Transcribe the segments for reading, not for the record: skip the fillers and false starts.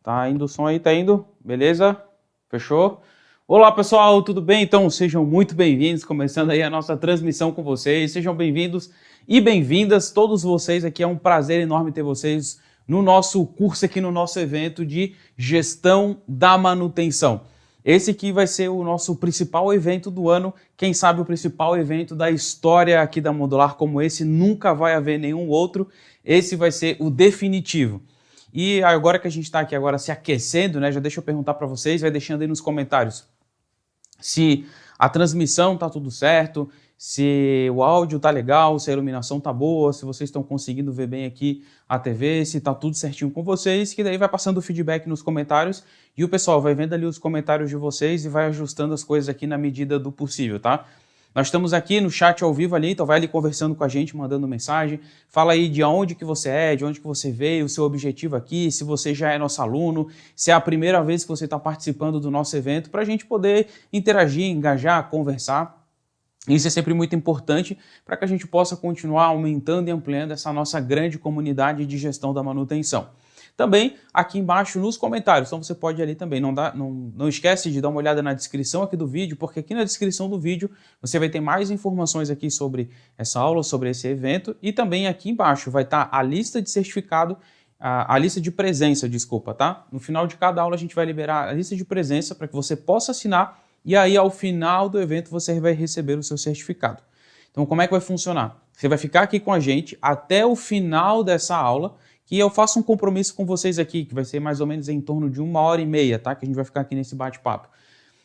Tá indo o som aí, tá indo? Beleza? Fechou? Olá pessoal, tudo bem? Então sejam muito bem-vindos, começando aí a nossa transmissão com vocês. Sejam bem-vindos e bem-vindas todos vocês aqui. É um prazer enorme ter vocês no nosso curso aqui, no nosso evento de gestão da manutenção. Esse aqui vai ser o nosso principal evento do ano, quem sabe o principal evento da história aqui da Modular, como esse nunca vai haver nenhum outro. Esse vai ser o definitivo. E agora que a gente está aqui agora se aquecendo, né, já deixa eu perguntar para vocês, vai deixando aí nos comentários se a transmissão está tudo certo, se o áudio está legal, se a iluminação está boa, se vocês estão conseguindo ver bem aqui a TV, se está tudo certinho com vocês, que daí vai passando o feedback nos comentários e o pessoal vai vendo ali os comentários de vocês e vai ajustando as coisas aqui na medida do possível, tá? Nós estamos aqui no chat ao vivo ali, então vai ali conversando com a gente, mandando mensagem, fala aí de onde que você é, de onde que você veio, o seu objetivo aqui, se você já é nosso aluno, se é a primeira vez que você está participando do nosso evento, para a gente poder interagir, engajar, conversar. Isso é sempre muito importante para que a gente possa continuar aumentando e ampliando essa nossa grande comunidade de gestão da manutenção. Também aqui embaixo nos comentários, então você pode ali também, não esquece de dar uma olhada na descrição aqui do vídeo, porque aqui na descrição do vídeo você vai ter mais informações aqui sobre essa aula, sobre esse evento, e também aqui embaixo vai estar a lista de certificado, a lista de presença, desculpa, tá? No final de cada aula a gente vai liberar a lista de presença para que você possa assinar, e aí ao final do evento você vai receber o seu certificado. Então como é que vai funcionar? Você vai ficar aqui com a gente até o final dessa aula, que eu faço um compromisso com vocês aqui, que vai ser mais ou menos em torno de 1h30, tá? Que a gente vai ficar aqui nesse bate-papo.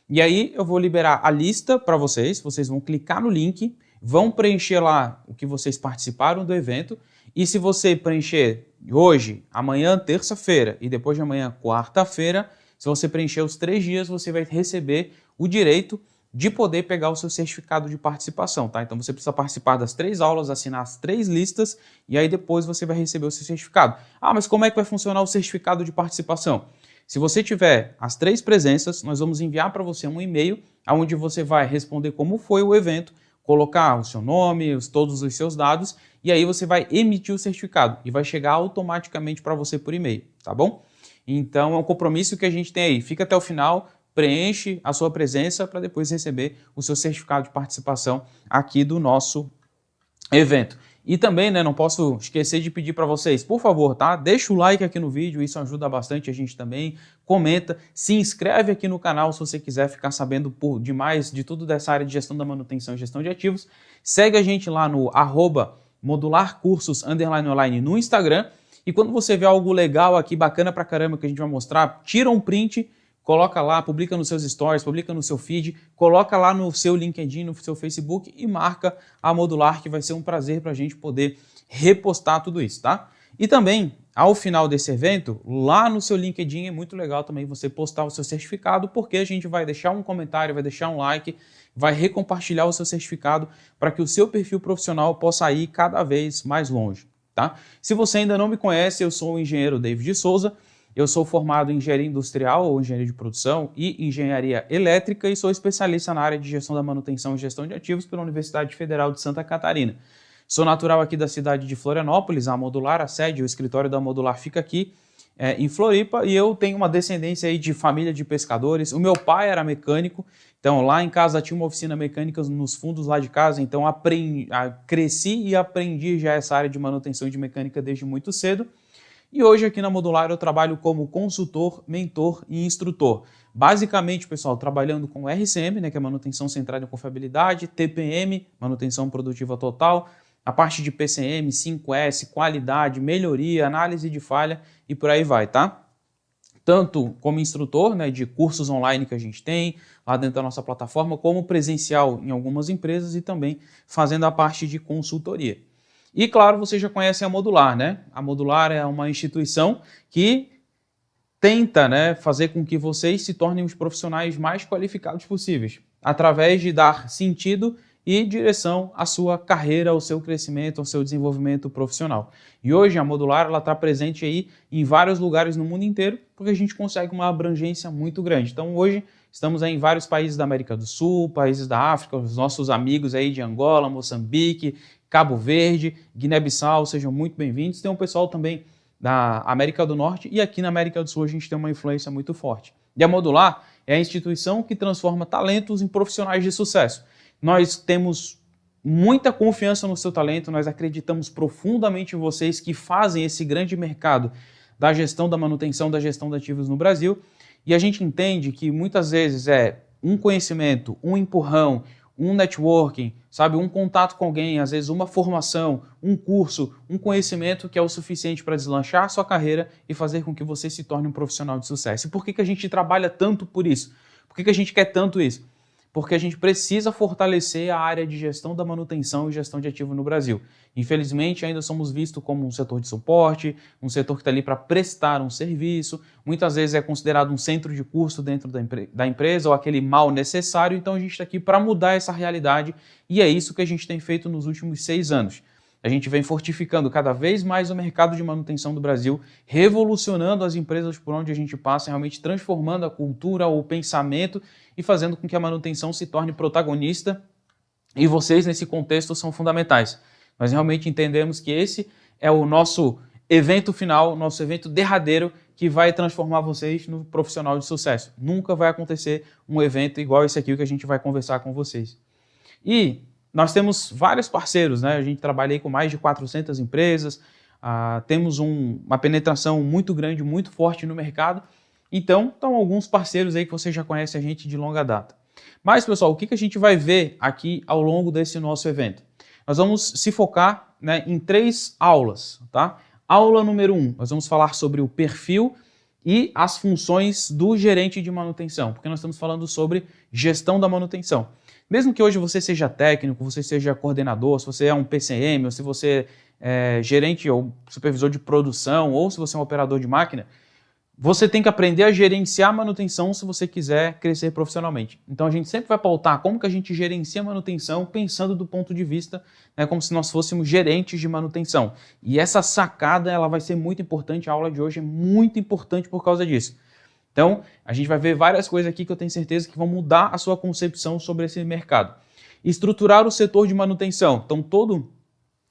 E aí eu vou liberar a lista para vocês vão clicar no link, vão preencher lá o que vocês participaram do evento, e se você preencher hoje, amanhã, terça-feira, e depois de amanhã, quarta-feira, se você preencher os 3 dias, você vai receber o direito de poder pegar o seu certificado de participação, tá? Então você precisa participar das 3 aulas, assinar as 3 listas e aí depois você vai receber o seu certificado. Ah, mas como é que vai funcionar o certificado de participação? Se você tiver as 3 presenças, nós vamos enviar para você um e-mail onde você vai responder como foi o evento, colocar o seu nome, todos os seus dados e aí você vai emitir o certificado e vai chegar automaticamente para você por e-mail, tá bom? Então é um compromisso que a gente tem aí. Fica até o final, preenche a sua presença para depois receber o seu certificado de participação aqui do nosso evento. E também, né, não posso esquecer de pedir para vocês, por favor, tá? Deixa o like aqui no vídeo, isso ajuda bastante a gente também. Comenta, se inscreve aqui no canal se você quiser ficar sabendo demais de tudo dessa área de gestão da manutenção e gestão de ativos. Segue a gente lá no @modularcursos_online no Instagram. E quando você vê algo legal aqui, bacana pra caramba que a gente vai mostrar, tira um print, coloca lá, publica nos seus stories, publica no seu feed, coloca lá no seu LinkedIn, no seu Facebook e marca a Modular, que vai ser um prazer para a gente poder repostar tudo isso, tá? E também, ao final desse evento, lá no seu LinkedIn é muito legal também você postar o seu certificado, porque a gente vai deixar um comentário, vai deixar um like, vai recompartilhar o seu certificado para que o seu perfil profissional possa ir cada vez mais longe, tá? Se você ainda não me conhece, eu sou o engenheiro David Souza. Eu sou formado em engenharia industrial ou engenharia de produção e engenharia elétrica e sou especialista na área de gestão da manutenção e gestão de ativos pela Universidade Federal de Santa Catarina. Sou natural aqui da cidade de Florianópolis, a Modular, a sede, o escritório da Modular fica aqui em Floripa e eu tenho uma descendência aí de família de pescadores. O meu pai era mecânico, então lá em casa tinha uma oficina mecânica nos fundos lá de casa, então cresci e aprendi já essa área de manutenção e de mecânica desde muito cedo. E hoje aqui na Modular eu trabalho como consultor, mentor e instrutor. Basicamente, pessoal, trabalhando com RCM, né, que é manutenção centrada em confiabilidade, TPM, manutenção produtiva total, a parte de PCM, 5S, qualidade, melhoria, análise de falha e por aí vai, tá? Tanto como instrutor, né, de cursos online que a gente tem lá dentro da nossa plataforma, como presencial em algumas empresas e também fazendo a parte de consultoria. E claro, vocês já conhecem a Modular, né? A Modular é uma instituição que tenta, né, fazer com que vocês se tornem os profissionais mais qualificados possíveis, através de dar sentido e direção à sua carreira, ao seu crescimento, ao seu desenvolvimento profissional. E hoje a Modular está presente aí em vários lugares no mundo inteiro, porque a gente consegue uma abrangência muito grande. Então hoje estamos aí em vários países da América do Sul, países da África, os nossos amigos aí de Angola, Moçambique, Cabo Verde, Guiné-Bissau, sejam muito bem-vindos. Tem um pessoal também da América do Norte e aqui na América do Sul a gente tem uma influência muito forte. E a Modular é a instituição que transforma talentos em profissionais de sucesso. Nós temos muita confiança no seu talento, nós acreditamos profundamente em vocês que fazem esse grande mercado da gestão da manutenção, da gestão de ativos no Brasil, e a gente entende que muitas vezes é um conhecimento, um empurrão, um networking, sabe, um contato com alguém, às vezes uma formação, um curso, um conhecimento que é o suficiente para deslanchar a sua carreira e fazer com que você se torne um profissional de sucesso. E por que a gente trabalha tanto por isso? Por que a gente quer tanto isso? Porque a gente precisa fortalecer a área de gestão da manutenção e gestão de ativo no Brasil. Infelizmente, ainda somos vistos como um setor de suporte, um setor que está ali para prestar um serviço, muitas vezes é considerado um centro de custo dentro da empresa ou aquele mal necessário, então a gente está aqui para mudar essa realidade e é isso que a gente tem feito nos últimos 6 anos. A gente vem fortificando cada vez mais o mercado de manutenção do Brasil, revolucionando as empresas por onde a gente passa, realmente transformando a cultura, o pensamento e fazendo com que a manutenção se torne protagonista. E vocês, nesse contexto, são fundamentais. Nós realmente entendemos que esse é o nosso evento final, nosso evento derradeiro, que vai transformar vocês no profissional de sucesso. Nunca vai acontecer um evento igual esse aqui que a gente vai conversar com vocês. E nós temos vários parceiros, né? A gente trabalha aí com mais de 400 empresas, temos uma penetração muito grande, muito forte no mercado. Então, estão alguns parceiros aí que vocês já conhecem a gente de longa data. Mas, pessoal, o que a gente vai ver aqui ao longo desse nosso evento? Nós vamos se focar, né, em 3 aulas, tá? Aula número 1, nós vamos falar sobre o perfil e as funções do gerente de manutenção, porque nós estamos falando sobre gestão da manutenção. Mesmo que hoje você seja técnico, você seja coordenador, se você é um PCM, ou se você é gerente ou supervisor de produção, ou se você é um operador de máquina, você tem que aprender a gerenciar a manutenção se você quiser crescer profissionalmente. Então a gente sempre vai pautar como que a gente gerencia a manutenção pensando do ponto de vista, né, como se nós fôssemos gerentes de manutenção. E essa sacada ela vai ser muito importante, a aula de hoje é muito importante por causa disso. Então, a gente vai ver várias coisas aqui que eu tenho certeza que vão mudar a sua concepção sobre esse mercado. Estruturar o setor de manutenção. Então, todo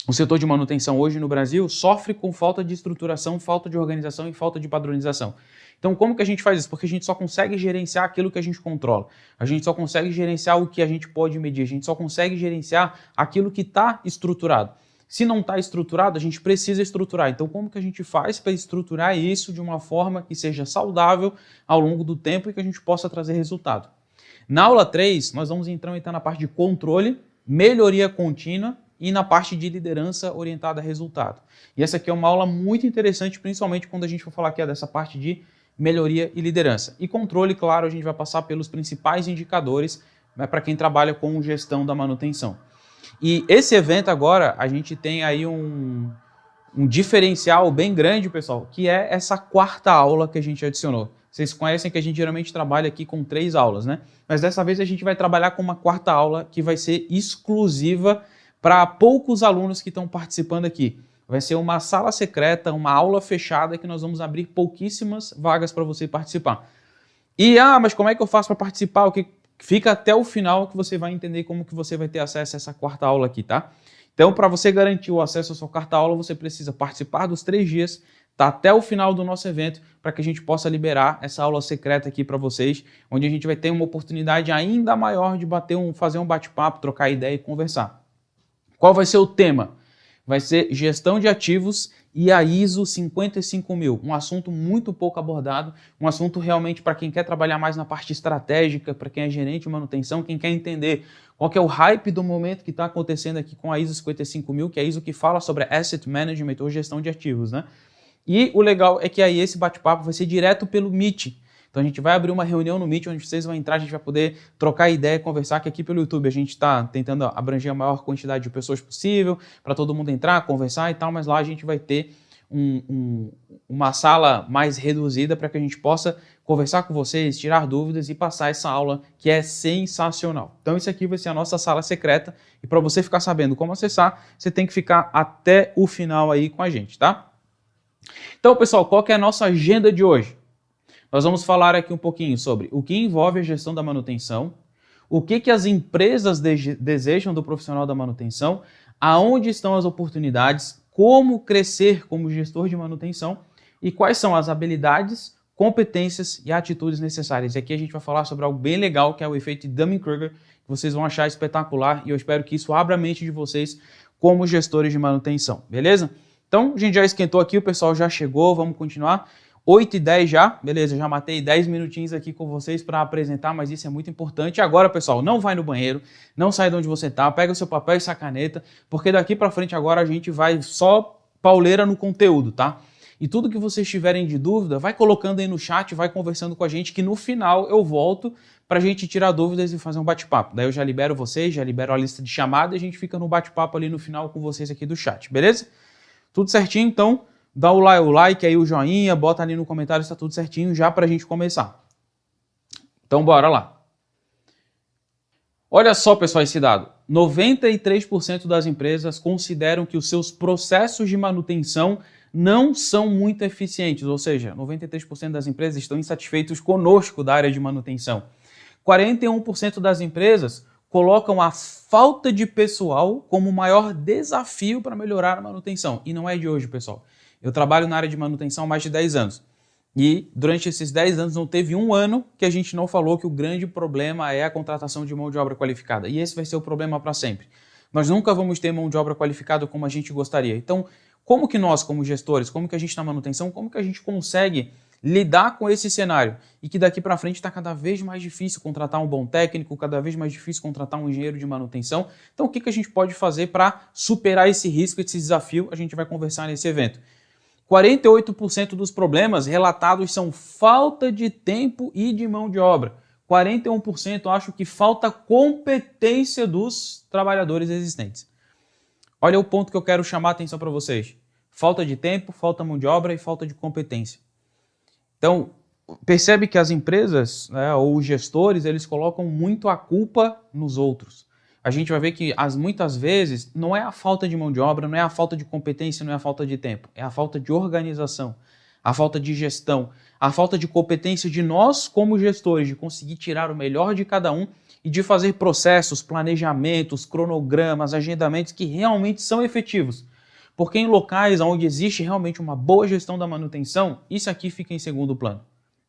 o setor de manutenção hoje no Brasil sofre com falta de estruturação, falta de organização e falta de padronização. Então, como que a gente faz isso? Porque a gente só consegue gerenciar aquilo que a gente controla. A gente só consegue gerenciar o que a gente pode medir. A gente só consegue gerenciar aquilo que está estruturado. Se não está estruturado, a gente precisa estruturar. Então, como que a gente faz para estruturar isso de uma forma que seja saudável ao longo do tempo e que a gente possa trazer resultado? Na aula 3, nós vamos então entrar na parte de controle, melhoria contínua e na parte de liderança orientada a resultado. E essa aqui é uma aula muito interessante, principalmente quando a gente for falar aqui dessa parte de melhoria e liderança. E controle, claro, a gente vai passar pelos principais indicadores, né, para quem trabalha com gestão da manutenção. E esse evento agora, a gente tem aí um diferencial bem grande, pessoal, que é essa 4ª aula que a gente adicionou. Vocês conhecem que a gente geralmente trabalha aqui com 3 aulas, né? Mas dessa vez a gente vai trabalhar com uma 4ª aula que vai ser exclusiva para poucos alunos que estão participando aqui. Vai ser uma sala secreta, uma aula fechada que nós vamos abrir pouquíssimas vagas para você participar. E, mas como é que eu faço para participar? O que fica até o final que você vai entender como que você vai ter acesso a essa 4ª aula aqui, tá? Então, para você garantir o acesso à sua 4ª aula, você precisa participar dos 3 dias, tá até o final do nosso evento, para que a gente possa liberar essa aula secreta aqui para vocês, onde a gente vai ter uma oportunidade ainda maior de fazer um bate-papo, trocar ideia e conversar. Qual vai ser o tema? Vai ser gestão de ativos e a ISO 55000, um assunto muito pouco abordado, um assunto realmente para quem quer trabalhar mais na parte estratégica, para quem é gerente de manutenção, quem quer entender qual que é o hype do momento que está acontecendo aqui com a ISO 55000, que é a ISO que fala sobre Asset Management ou gestão de ativos, né? E o legal é que aí esse bate-papo vai ser direto pelo Meet. Então a gente vai abrir uma reunião no Meet, onde vocês vão entrar, a gente vai poder trocar ideia, conversar, que aqui pelo YouTube a gente está tentando abranger a maior quantidade de pessoas possível, para todo mundo entrar, conversar e tal, mas lá a gente vai ter uma sala mais reduzida para que a gente possa conversar com vocês, tirar dúvidas e passar essa aula que é sensacional. Então isso aqui vai ser a nossa sala secreta e para você ficar sabendo como acessar, você tem que ficar até o final aí com a gente, tá? Então, pessoal, qual que é a nossa agenda de hoje? Nós vamos falar aqui um pouquinho sobre o que envolve a gestão da manutenção, o que as empresas desejam do profissional da manutenção, aonde estão as oportunidades, como crescer como gestor de manutenção e quais são as habilidades, competências e atitudes necessárias. E aqui a gente vai falar sobre algo bem legal, que é o efeito Dunning-Kruger, que vocês vão achar espetacular e eu espero que isso abra a mente de vocês como gestores de manutenção, beleza? Então, a gente já esquentou aqui, o pessoal já chegou, vamos continuar. 8h10 já, beleza, já matei 10 minutinhos aqui com vocês para apresentar, mas isso é muito importante. Agora, pessoal, não vai no banheiro, não sai de onde você tá, pega o seu papel e sua caneta, porque daqui para frente agora a gente vai só pauleira no conteúdo, tá? E tudo que vocês tiverem de dúvida, vai colocando aí no chat, vai conversando com a gente, que no final eu volto para a gente tirar dúvidas e fazer um bate-papo. Daí eu já libero vocês, já libero a lista de chamada e a gente fica no bate-papo ali no final com vocês aqui do chat, beleza? Tudo certinho, então? Dá o like aí, o joinha, bota ali no comentário se tá tudo certinho já para a gente começar. Então bora lá. Olha só, pessoal, esse dado. 93% das empresas consideram que os seus processos de manutenção não são muito eficientes, ou seja, 93% das empresas estão insatisfeitos conosco da área de manutenção. 41% das empresas colocam a falta de pessoal como o maior desafio para melhorar a manutenção. E não é de hoje, pessoal. Eu trabalho na área de manutenção há mais de 10 anos. E durante esses 10 anos não teve um ano que a gente não falou que o grande problema é a contratação de mão de obra qualificada. E esse vai ser o problema para sempre. Nós nunca vamos ter mão de obra qualificada como a gente gostaria. Então, como que nós, como gestores, como que a gente na manutenção, como que a gente consegue lidar com esse cenário? E que daqui para frente está cada vez mais difícil contratar um bom técnico, cada vez mais difícil contratar um engenheiro de manutenção. Então, o que a gente pode fazer para superar esse risco, esse desafio? A gente vai conversar nesse evento. 48% dos problemas relatados são falta de tempo e de mão de obra. 41% acham que falta competência dos trabalhadores existentes. Olha o ponto que eu quero chamar a atenção para vocês. Falta de tempo, falta de mão de obra e falta de competência. Então, percebe que as empresas, né, ou os gestores, eles colocam muito a culpa nos outros. A gente vai ver que muitas vezes não é a falta de mão de obra, não é a falta de competência, não é a falta de tempo, é a falta de organização, a falta de gestão, a falta de competência de nós como gestores, de conseguir tirar o melhor de cada um e de fazer processos, planejamentos, cronogramas, agendamentos que realmente são efetivos. Porque em locais onde existe realmente uma boa gestão da manutenção, isso aqui fica em segundo plano.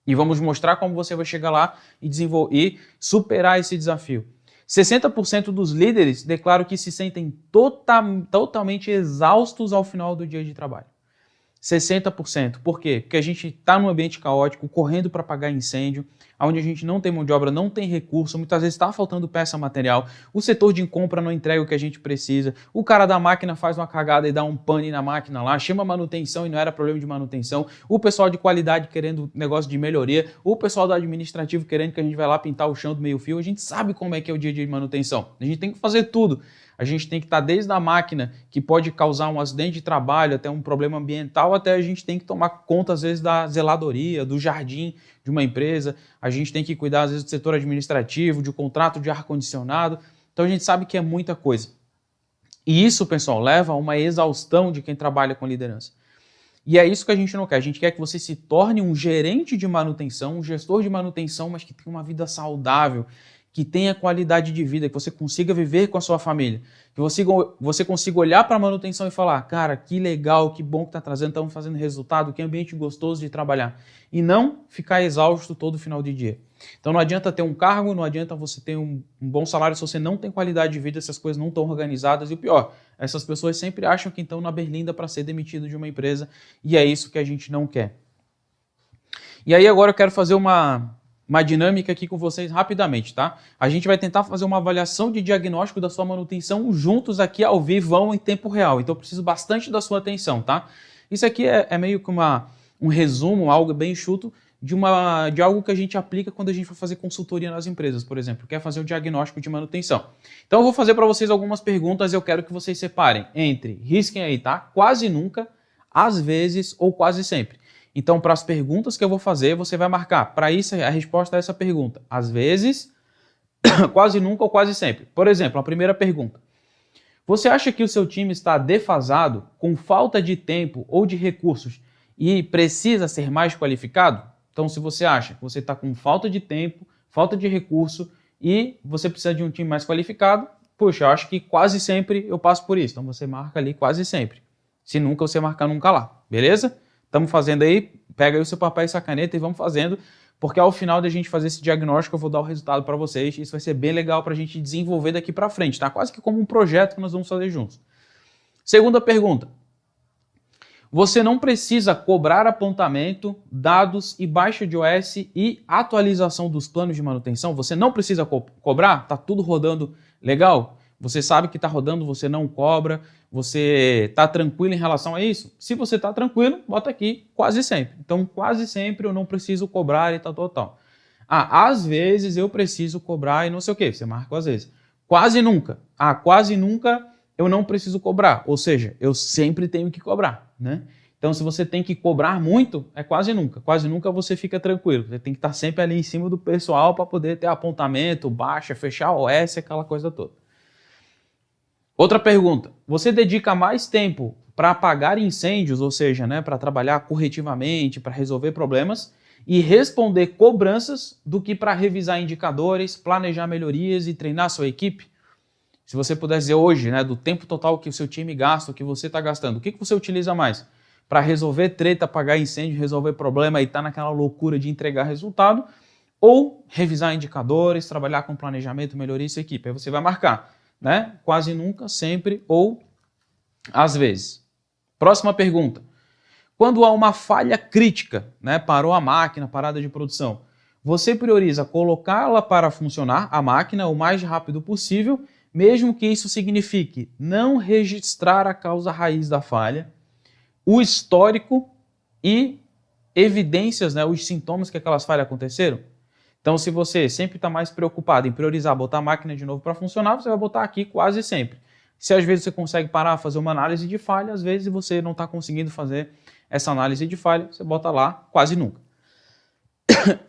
E vamos mostrar como você vai chegar lá e desenvolver e superar esse desafio. 60% dos líderes declaram que se sentem totalmente exaustos ao final do dia de trabalho. 60%. Por quê? Porque a gente está num ambiente caótico, correndo para apagar incêndio, onde a gente não tem mão de obra, não tem recurso, muitas vezes está faltando peça material, o setor de compra não entrega o que a gente precisa, o cara da máquina faz uma cagada e dá um pane na máquina lá, chama manutenção e não era problema de manutenção, o pessoal de qualidade querendo negócio de melhoria, o pessoal do administrativo querendo que a gente vai lá pintar o chão do meio fio, a gente sabe como é que é o dia a dia de manutenção, a gente tem que fazer tudo. A gente tem que estar desde a máquina que pode causar um acidente de trabalho, até um problema ambiental, até a gente tem que tomar conta, às vezes, da zeladoria, do jardim de uma empresa. A gente tem que cuidar, às vezes, do setor administrativo, de contrato de ar-condicionado. Então, a gente sabe que é muita coisa. E isso, pessoal, leva a uma exaustão de quem trabalha com liderança. E é isso que a gente não quer. A gente quer que você se torne um gerente de manutenção, um gestor de manutenção, mas que tenha uma vida saudável, que tenha qualidade de vida, que você consiga viver com a sua família, que você consiga olhar para a manutenção e falar, cara, que legal, que bom que está trazendo, estamos fazendo resultado, que ambiente gostoso de trabalhar. E não ficar exausto todo final de dia. Então não adianta ter um cargo, não adianta você ter um bom salário se você não tem qualidade de vida, se as coisas não estão organizadas. E o pior, essas pessoas sempre acham que estão na berlinda para ser demitido de uma empresa e é isso que a gente não quer. E aí agora eu quero fazer uma dinâmica aqui com vocês rapidamente, tá? A gente vai tentar fazer uma avaliação de diagnóstico da sua manutenção juntos aqui ao vivo em tempo real. Então eu preciso bastante da sua atenção, tá? Isso aqui é meio que um resumo, algo bem enxuto de algo que a gente aplica quando a gente vai fazer consultoria nas empresas, por exemplo, quer fazer o diagnóstico de manutenção. Então eu vou fazer para vocês algumas perguntas e eu quero que vocês separem entre, risquem aí, tá? Quase nunca, às vezes ou quase sempre. Então, para as perguntas que eu vou fazer, você vai marcar. Para isso, a resposta a essa pergunta. Às vezes, quase nunca ou quase sempre. Por exemplo, a primeira pergunta. Você acha que o seu time está defasado, com falta de tempo ou de recursos e precisa ser mais qualificado? Então, se você acha que você está com falta de tempo, falta de recurso e você precisa de um time mais qualificado, puxa, eu acho que quase sempre eu passo por isso. Então, você marca ali quase sempre. Se nunca você marcar, nunca lá. Beleza? Estamos fazendo aí, pega aí o seu papel e sua caneta e vamos fazendo, porque ao final da gente fazer esse diagnóstico eu vou dar o resultado para vocês. Isso vai ser bem legal para a gente desenvolver daqui para frente, tá? Quase que como um projeto que nós vamos fazer juntos. Segunda pergunta. Você não precisa cobrar apontamento, dados e baixa de OS e atualização dos planos de manutenção? Você não precisa cobrar? Tá tudo rodando legal? Você sabe que está rodando, você não cobra, você está tranquilo em relação a isso? Se você está tranquilo, bota aqui quase sempre. Então, quase sempre eu não preciso cobrar e tal. Ah, às vezes eu preciso cobrar e não sei o quê. Você marca às vezes. Quase nunca. Ah, quase nunca eu não preciso cobrar. Ou seja, eu sempre tenho que cobrar, né? Então, se você tem que cobrar muito, é quase nunca. Quase nunca você fica tranquilo. Você tem que estar sempre ali em cima do pessoal para poder ter apontamento, baixa, fechar OS, aquela coisa toda. Outra pergunta. Você dedica mais tempo para apagar incêndios, ou seja, né, para trabalhar corretivamente, para resolver problemas e responder cobranças do que para revisar indicadores, planejar melhorias e treinar sua equipe? Se você puder dizer hoje, né, do tempo total que o seu time gasta, o que você está gastando, o que você utiliza mais? Para resolver treta, apagar incêndio, resolver problema e estar naquela loucura de entregar resultado, ou revisar indicadores, trabalhar com planejamento, melhoria sua equipe. Aí você vai marcar, né? Quase nunca, sempre ou às vezes. Próxima pergunta. Quando há uma falha crítica, né, parou a máquina, parada de produção, você prioriza colocá-la para funcionar, a máquina, o mais rápido possível, mesmo que isso signifique não registrar a causa raiz da falha, o histórico e evidências, né, os sintomas que aquelas falhas aconteceram? Então, se você sempre está mais preocupado em priorizar, botar a máquina de novo para funcionar, você vai botar aqui quase sempre. Se às vezes você consegue parar, fazer uma análise de falha, às vezes você não está conseguindo fazer essa análise de falha, você bota lá quase nunca.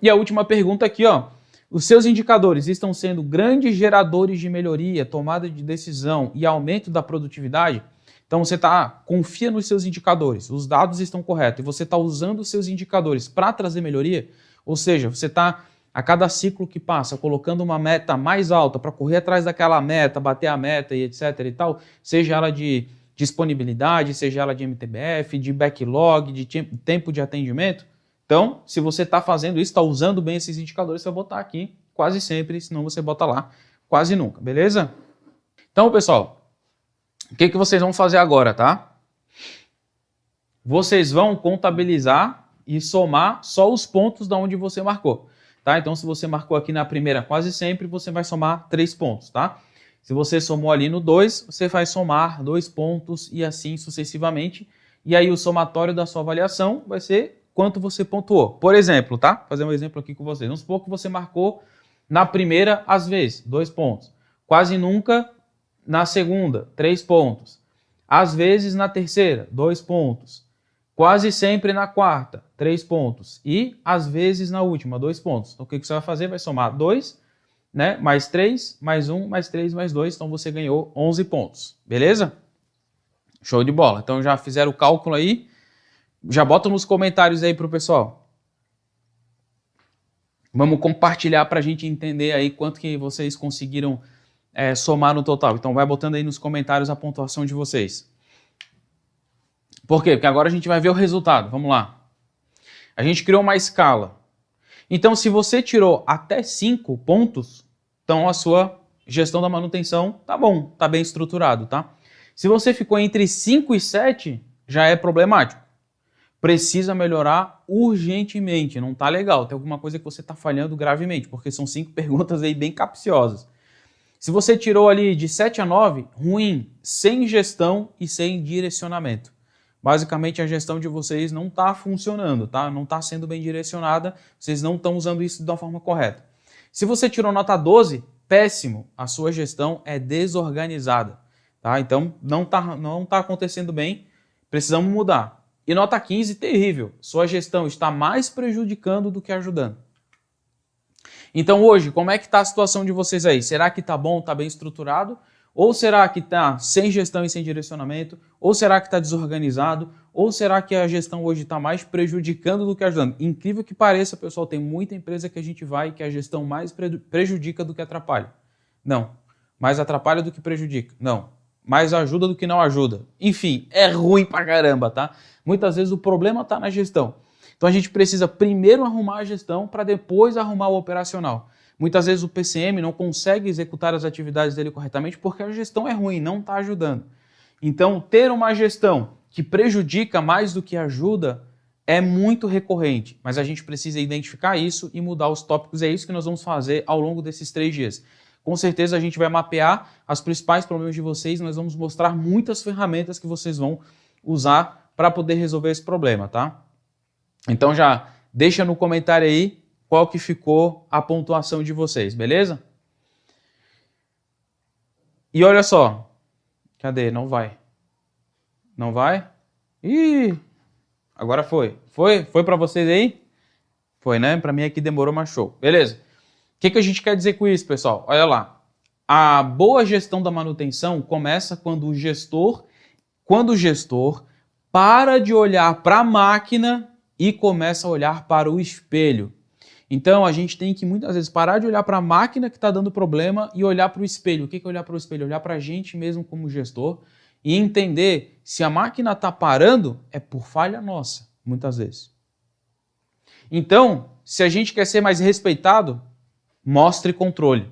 E a última pergunta aqui, ó. Os seus indicadores estão sendo grandes geradores de melhoria, tomada de decisão e aumento da produtividade? Então você confia nos seus indicadores, os dados estão corretos e você está usando os seus indicadores para trazer melhoria? Ou seja, você está a cada ciclo que passa colocando uma meta mais alta para correr atrás daquela meta, bater a meta e etc e tal, seja ela de disponibilidade, seja ela de MTBF, de backlog, de tempo de atendimento? Então, se você está fazendo isso, está usando bem esses indicadores, você vai botar aqui quase sempre, senão você bota lá quase nunca, beleza? Então, pessoal, o que vocês vão fazer agora, tá? Vocês vão contabilizar e somar só os pontos de onde você marcou, tá? Então, se você marcou aqui na primeira quase sempre, você vai somar 3 pontos, tá? Se você somou ali no 2, você vai somar 2 pontos e assim sucessivamente. E aí o somatório da sua avaliação vai ser quanto você pontuou. Por exemplo, tá? Vou fazer um exemplo aqui com vocês. Vamos supor que você marcou na primeira, às vezes, 2 pontos. Quase nunca na segunda, 3 pontos. Às vezes na terceira, 2 pontos. Quase sempre na quarta, 3 pontos. E às vezes na última, 2 pontos. Então o que você vai fazer? Vai somar 2, né? Mais 3, mais 1, mais 3, mais 2. Então você ganhou 11 pontos. Beleza? Show de bola. Então já fizeram o cálculo aí. Já bota nos comentários aí pro pessoal. Vamos compartilhar para a gente entender aí quanto que vocês conseguiram somar no total. Então vai botando aí nos comentários a pontuação de vocês. Por quê? Porque agora a gente vai ver o resultado. Vamos lá. A gente criou uma escala. Então se você tirou até 5 pontos, então a sua gestão da manutenção tá bom, tá bem estruturado, tá? Se você ficou entre 5 e 7, já é problemático. Precisa melhorar urgentemente, não tá legal, tem alguma coisa que você está falhando gravemente, porque são 5 perguntas aí bem capciosas. Se você tirou ali de 7 a 9, ruim, sem gestão e sem direcionamento. Basicamente a gestão de vocês não está funcionando, tá? Não está sendo bem direcionada, vocês não estão usando isso da forma correta. Se você tirou nota 12, péssimo, a sua gestão é desorganizada, tá? Então não tá acontecendo bem, precisamos mudar. E nota 15, terrível. Sua gestão está mais prejudicando do que ajudando. Então hoje, como é que está a situação de vocês aí? Será que está bom, está bem estruturado? Ou será que está sem gestão e sem direcionamento? Ou será que está desorganizado? Ou será que a gestão hoje está mais prejudicando do que ajudando? Incrível que pareça, pessoal, tem muita empresa que a gente vai que a gestão mais prejudica do que atrapalha. Não. Mais atrapalha do que prejudica. Não. mais ajuda do que não ajuda. Enfim, é ruim pra caramba, tá? Muitas vezes o problema está na gestão. Então a gente precisa primeiro arrumar a gestão para depois arrumar o operacional. Muitas vezes o PCM não consegue executar as atividades dele corretamente porque a gestão é ruim, não está ajudando. Então ter uma gestão que prejudica mais do que ajuda é muito recorrente, mas a gente precisa identificar isso e mudar os tópicos. É isso que nós vamos fazer ao longo desses 3 dias. Com certeza a gente vai mapear os principais problemas de vocês, nós vamos mostrar muitas ferramentas que vocês vão usar para poder resolver esse problema, tá? Então já deixa no comentário aí qual que ficou a pontuação de vocês, beleza? E olha só, cadê? Não vai. Não vai? Ih, agora foi. Foi para vocês aí? Foi, né? Para mim aqui demorou, mas show. Beleza. O que a gente quer dizer com isso, pessoal? Olha lá. A boa gestão da manutenção começa quando o gestor para de olhar para a máquina e começa a olhar para o espelho. Então a gente tem que muitas vezes parar de olhar para a máquina que está dando problema e olhar para o espelho. O que é olhar para o espelho? Olhar para a gente mesmo como gestor e entender se a máquina está parando é por falha nossa, muitas vezes. Então, se a gente quer ser mais respeitado, mostre controle.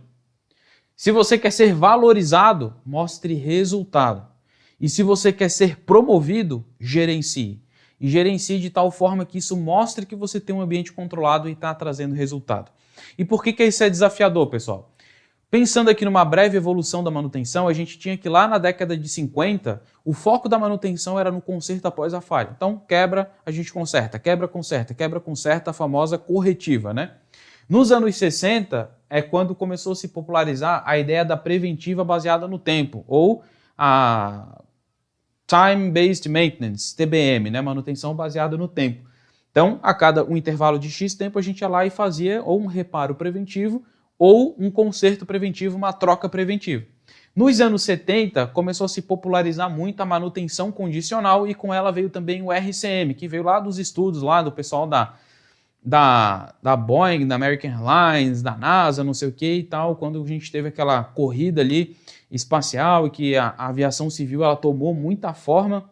Se você quer ser valorizado, mostre resultado. E se você quer ser promovido, gerencie. E gerencie de tal forma que isso mostre que você tem um ambiente controlado e está trazendo resultado. E por que isso é desafiador, pessoal? Pensando aqui numa breve evolução da manutenção, a gente tinha que lá na década de 50, o foco da manutenção era no conserto após a falha. Então, quebra, a gente conserta, quebra, conserta, quebra, conserta, a famosa corretiva, né? Nos anos 60 é quando começou a se popularizar a ideia da preventiva baseada no tempo, ou a Time-Based Maintenance, TBM, né? Manutenção baseada no tempo. Então, a cada um intervalo de X tempo, a gente ia lá e fazia ou um reparo preventivo ou um conserto preventivo, uma troca preventiva. Nos anos 70, começou a se popularizar muito a manutenção condicional e com ela veio também o RCM, que veio lá dos estudos lá do pessoal da Boeing, da American Airlines, da NASA, não sei o que e tal, quando a gente teve aquela corrida ali espacial e que a aviação civil ela tomou muita forma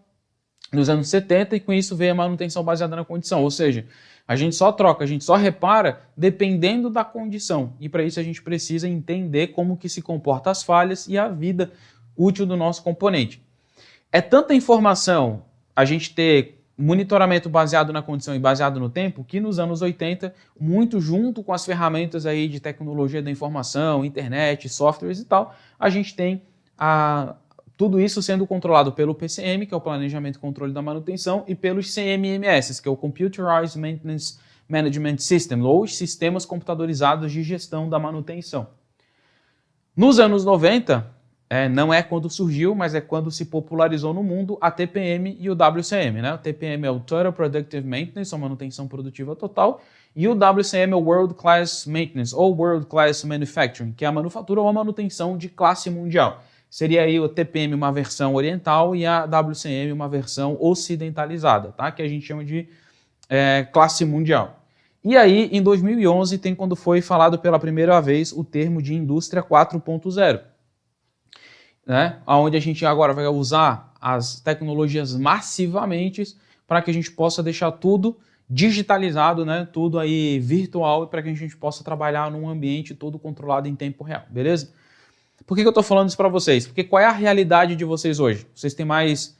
nos anos 70 e com isso veio a manutenção baseada na condição, ou seja, a gente só troca, a gente só repara dependendo da condição e para isso a gente precisa entender como que se comporta as falhas e a vida útil do nosso componente. É tanta informação a gente ter monitoramento baseado na condição e baseado no tempo, que nos anos 80, muito junto com as ferramentas aí de tecnologia da informação, internet, softwares e tal, a gente tem tudo isso sendo controlado pelo PCM, que é o Planejamento e Controle da Manutenção, e pelos CMMS, que é o Computerized Maintenance Management System, ou os sistemas computadorizados de gestão da manutenção. Nos anos 90, não é quando surgiu, mas é quando se popularizou no mundo a TPM e o WCM. Né? O TPM é o Total Productive Maintenance, ou manutenção produtiva total, e o WCM é o World Class Maintenance, ou World Class Manufacturing, que é a manufatura ou a manutenção de classe mundial. Seria aí o TPM uma versão oriental e a WCM uma versão ocidentalizada, tá? Que a gente chama de classe mundial. E aí, em 2011, tem quando foi falado pela primeira vez o termo de indústria 4.0. Né? Onde a gente agora vai usar as tecnologias massivamente para que a gente possa deixar tudo digitalizado, né? Tudo aí virtual, para que a gente possa trabalhar num ambiente todo controlado em tempo real, beleza? Por que eu estou falando isso para vocês? Porque qual é a realidade de vocês hoje? Vocês têm mais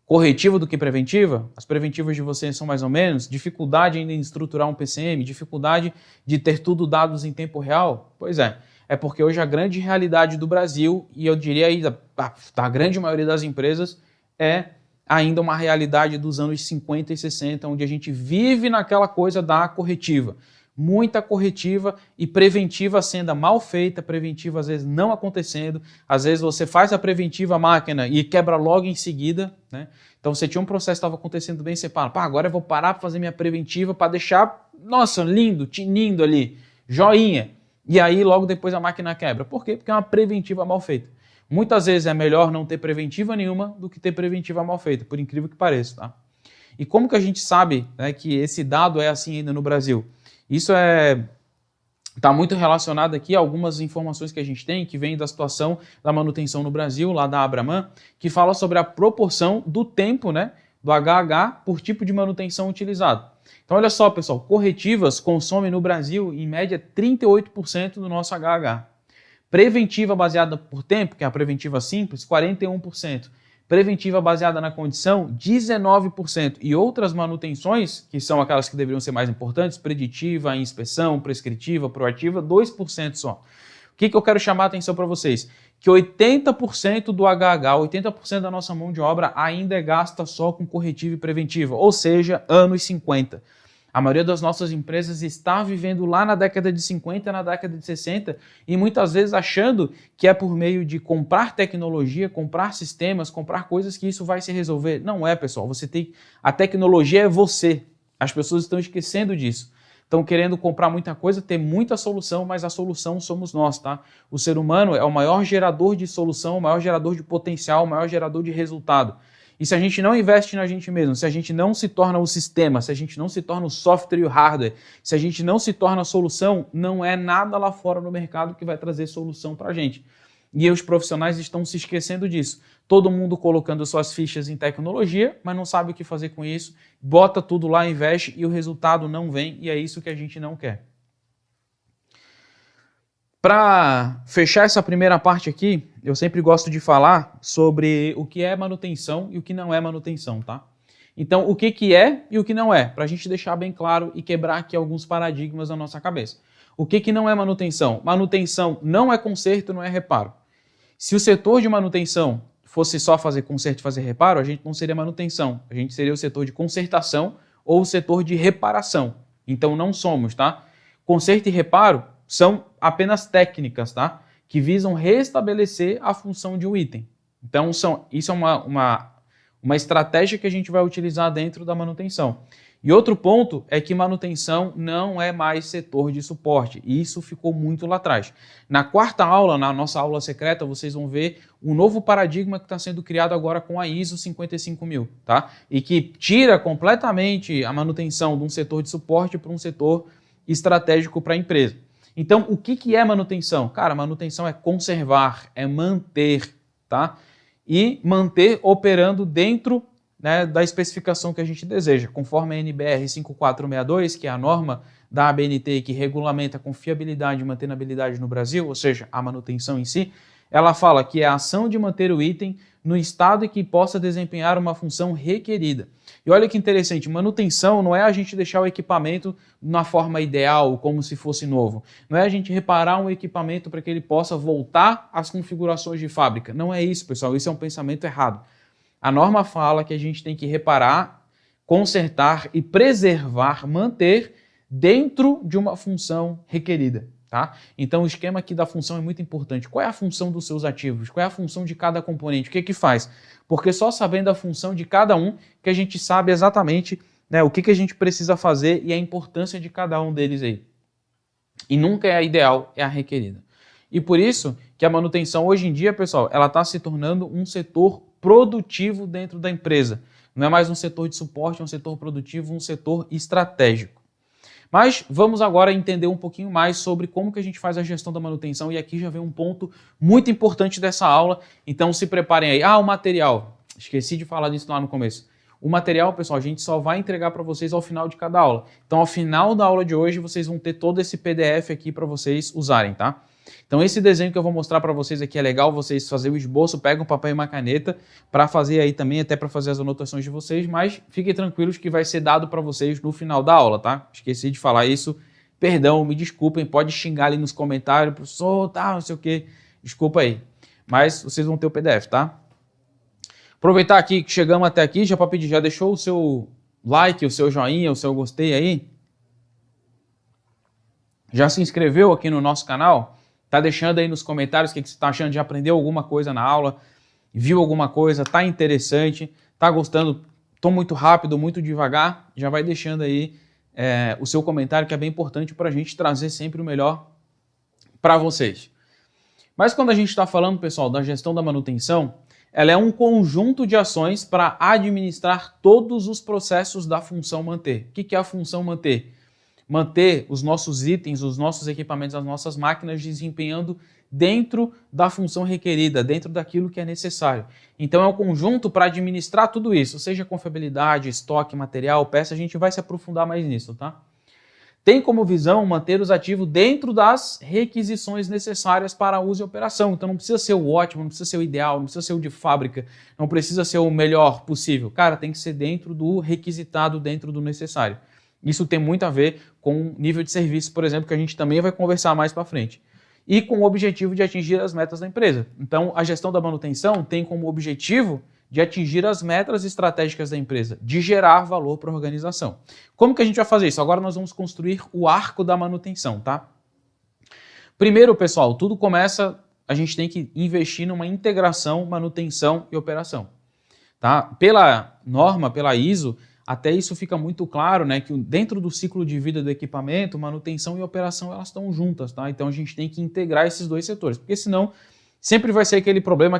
corretiva do que preventiva? As preventivas de vocês são mais ou menos? Dificuldade ainda em estruturar um PCM? Dificuldade de ter tudo dados em tempo real? Pois é. É porque hoje a grande realidade do Brasil, e eu diria aí da grande maioria das empresas, é ainda uma realidade dos anos 50 e 60, onde a gente vive naquela coisa da corretiva. Muita corretiva e preventiva sendo mal feita, preventiva às vezes não acontecendo, às vezes você faz a preventiva máquina e quebra logo em seguida, né? Então você tinha um processo que estava acontecendo bem, você fala, agora eu vou parar para fazer minha preventiva para deixar, nossa, lindo, tinindo ali, joinha. E aí logo depois a máquina quebra. Por quê? Porque é uma preventiva mal feita. Muitas vezes é melhor não ter preventiva nenhuma do que ter preventiva mal feita, por incrível que pareça, tá? E como que a gente sabe, né, que esse dado é assim ainda no Brasil? Isso é está muito relacionado aqui a algumas informações que a gente tem, que vem da situação da manutenção no Brasil, lá da Abraman, que fala sobre a proporção do tempo, né, do HH por tipo de manutenção utilizado. Então olha só, pessoal, corretivas consomem no Brasil, em média, 38% do nosso HH. Preventiva baseada por tempo, que é a preventiva simples, 41%. Preventiva baseada na condição, 19%. E outras manutenções, que são aquelas que deveriam ser mais importantes, preditiva, inspeção, prescritiva, proativa, 2% só. O que eu quero chamar a atenção para vocês? Que 80% do HH, 80% da nossa mão de obra ainda é gasta só com corretiva e preventiva, ou seja, anos 50. A maioria das nossas empresas está vivendo lá na década de 50, na década de 60 e muitas vezes achando que é por meio de comprar tecnologia, comprar sistemas, comprar coisas que isso vai se resolver. Não é, pessoal. A tecnologia é você. As pessoas estão esquecendo disso. Estão querendo comprar muita coisa, ter muita solução, mas a solução somos nós, tá? O ser humano é o maior gerador de solução, o maior gerador de potencial, o maior gerador de resultado. E se a gente não investe na gente mesmo, se a gente não se torna o sistema, se a gente não se torna o software e o hardware, se a gente não se torna a solução, não é nada lá fora no mercado que vai trazer solução para a gente. E os profissionais estão se esquecendo disso. Todo mundo colocando suas fichas em tecnologia, mas não sabe o que fazer com isso, bota tudo lá, investe e o resultado não vem, e é isso que a gente não quer. Para fechar essa primeira parte aqui, eu sempre gosto de falar sobre o que é manutenção e o que não é manutenção, tá? Então, o que é e o que não é, para a gente deixar bem claro e quebrar aqui alguns paradigmas na nossa cabeça. O que não é manutenção? Manutenção não é conserto, não é reparo. Se o setor de manutenção fosse só fazer conserto e fazer reparo, a gente não seria manutenção. A gente seria o setor de consertação ou o setor de reparação. Então, não somos, tá? Conserto e reparo são apenas técnicas, tá? Que visam restabelecer a função de um item. Então, isso é uma estratégia que a gente vai utilizar dentro da manutenção. E outro ponto é que manutenção não é mais setor de suporte. E isso ficou muito lá atrás. Na quarta aula, na nossa aula secreta, vocês vão ver um novo paradigma que está sendo criado agora com a ISO 55000, tá? E que tira completamente a manutenção de um setor de suporte para um setor estratégico para a empresa. Então, o que é manutenção? Cara, manutenção é conservar, é manter, tá? E manter operando dentro, né, da especificação que a gente deseja, conforme a NBR 5462, que é a norma da ABNT que regulamenta a confiabilidade e mantenabilidade no Brasil, ou seja, a manutenção em si, ela fala que é a ação de manter o item no estado em que possa desempenhar uma função requerida. E olha que interessante, manutenção não é a gente deixar o equipamento na forma ideal, como se fosse novo. Não é a gente reparar um equipamento para que ele possa voltar às configurações de fábrica. Não é isso, pessoal, isso é um pensamento errado. A norma fala que a gente tem que reparar, consertar e preservar, manter dentro de uma função requerida. Tá? Então o esquema aqui da função é muito importante. Qual é a função dos seus ativos? Qual é a função de cada componente? O que faz? Porque só sabendo a função de cada um que a gente sabe exatamente, né, o que a gente precisa fazer e a importância de cada um deles aí. E nunca é a ideal, é a requerida. E por isso que a manutenção hoje em dia, pessoal, ela está se tornando um setor produtivo dentro da empresa. Não é mais um setor de suporte, é um setor produtivo, um setor estratégico. Mas vamos agora entender um pouquinho mais sobre como que a gente faz a gestão da manutenção e aqui já vem um ponto muito importante dessa aula, então se preparem aí. O material, esqueci de falar disso lá no começo. O material, pessoal, a gente só vai entregar para vocês ao final de cada aula. Então, ao final da aula de hoje, vocês vão ter todo esse PDF aqui para vocês usarem, tá? Então, esse desenho que eu vou mostrar para vocês aqui é legal, vocês fazerem o esboço, pegam um papel e uma caneta para fazer aí também, até para fazer as anotações de vocês, mas fiquem tranquilos que vai ser dado para vocês no final da aula, tá? Esqueci de falar isso, perdão, me desculpem, pode xingar ali nos comentários, professor, tá, não sei o quê, desculpa aí. Mas vocês vão ter o PDF, tá? Aproveitar aqui que chegamos até aqui, já para pedir, já deixou o seu like, o seu joinha, o seu gostei aí? Já se inscreveu aqui no nosso canal? Tá deixando aí nos comentários o que você está achando, de aprender alguma coisa na aula, viu alguma coisa, tá interessante, tá gostando, tô muito rápido, muito devagar, já vai deixando aí o seu comentário, que é bem importante para a gente trazer sempre o melhor para vocês. Mas quando a gente está falando, pessoal, da gestão da manutenção, ela é um conjunto de ações para administrar todos os processos da função manter. O que é a função manter? manter os nossos itens, os nossos equipamentos, as nossas máquinas desempenhando dentro da função requerida, dentro daquilo que é necessário. Então é um conjunto para administrar tudo isso, seja confiabilidade, estoque, material, peça, a gente vai se aprofundar mais nisso, tá? Tem como visão manter os ativos dentro das requisições necessárias para uso e operação. Então não precisa ser o ótimo, não precisa ser o ideal, não precisa ser o de fábrica, não precisa ser o melhor possível. Cara, tem que ser dentro do requisitado, dentro do necessário. Isso tem muito a ver com o nível de serviço, por exemplo, que a gente também vai conversar mais para frente. E com o objetivo de atingir as metas da empresa. Então a gestão da manutenção tem como objetivo de atingir as metas estratégicas da empresa, de gerar valor para a organização. Como que a gente vai fazer isso? Agora nós vamos construir o arco da manutenção, tá? Primeiro, pessoal, tudo começa, a gente tem que investir numa integração, manutenção e operação, tá? Pela norma, pela ISO, até isso fica muito claro, né, que dentro do ciclo de vida do equipamento, manutenção e operação, elas estão juntas, tá? Então a gente tem que integrar esses dois setores, porque senão sempre vai ser aquele problema,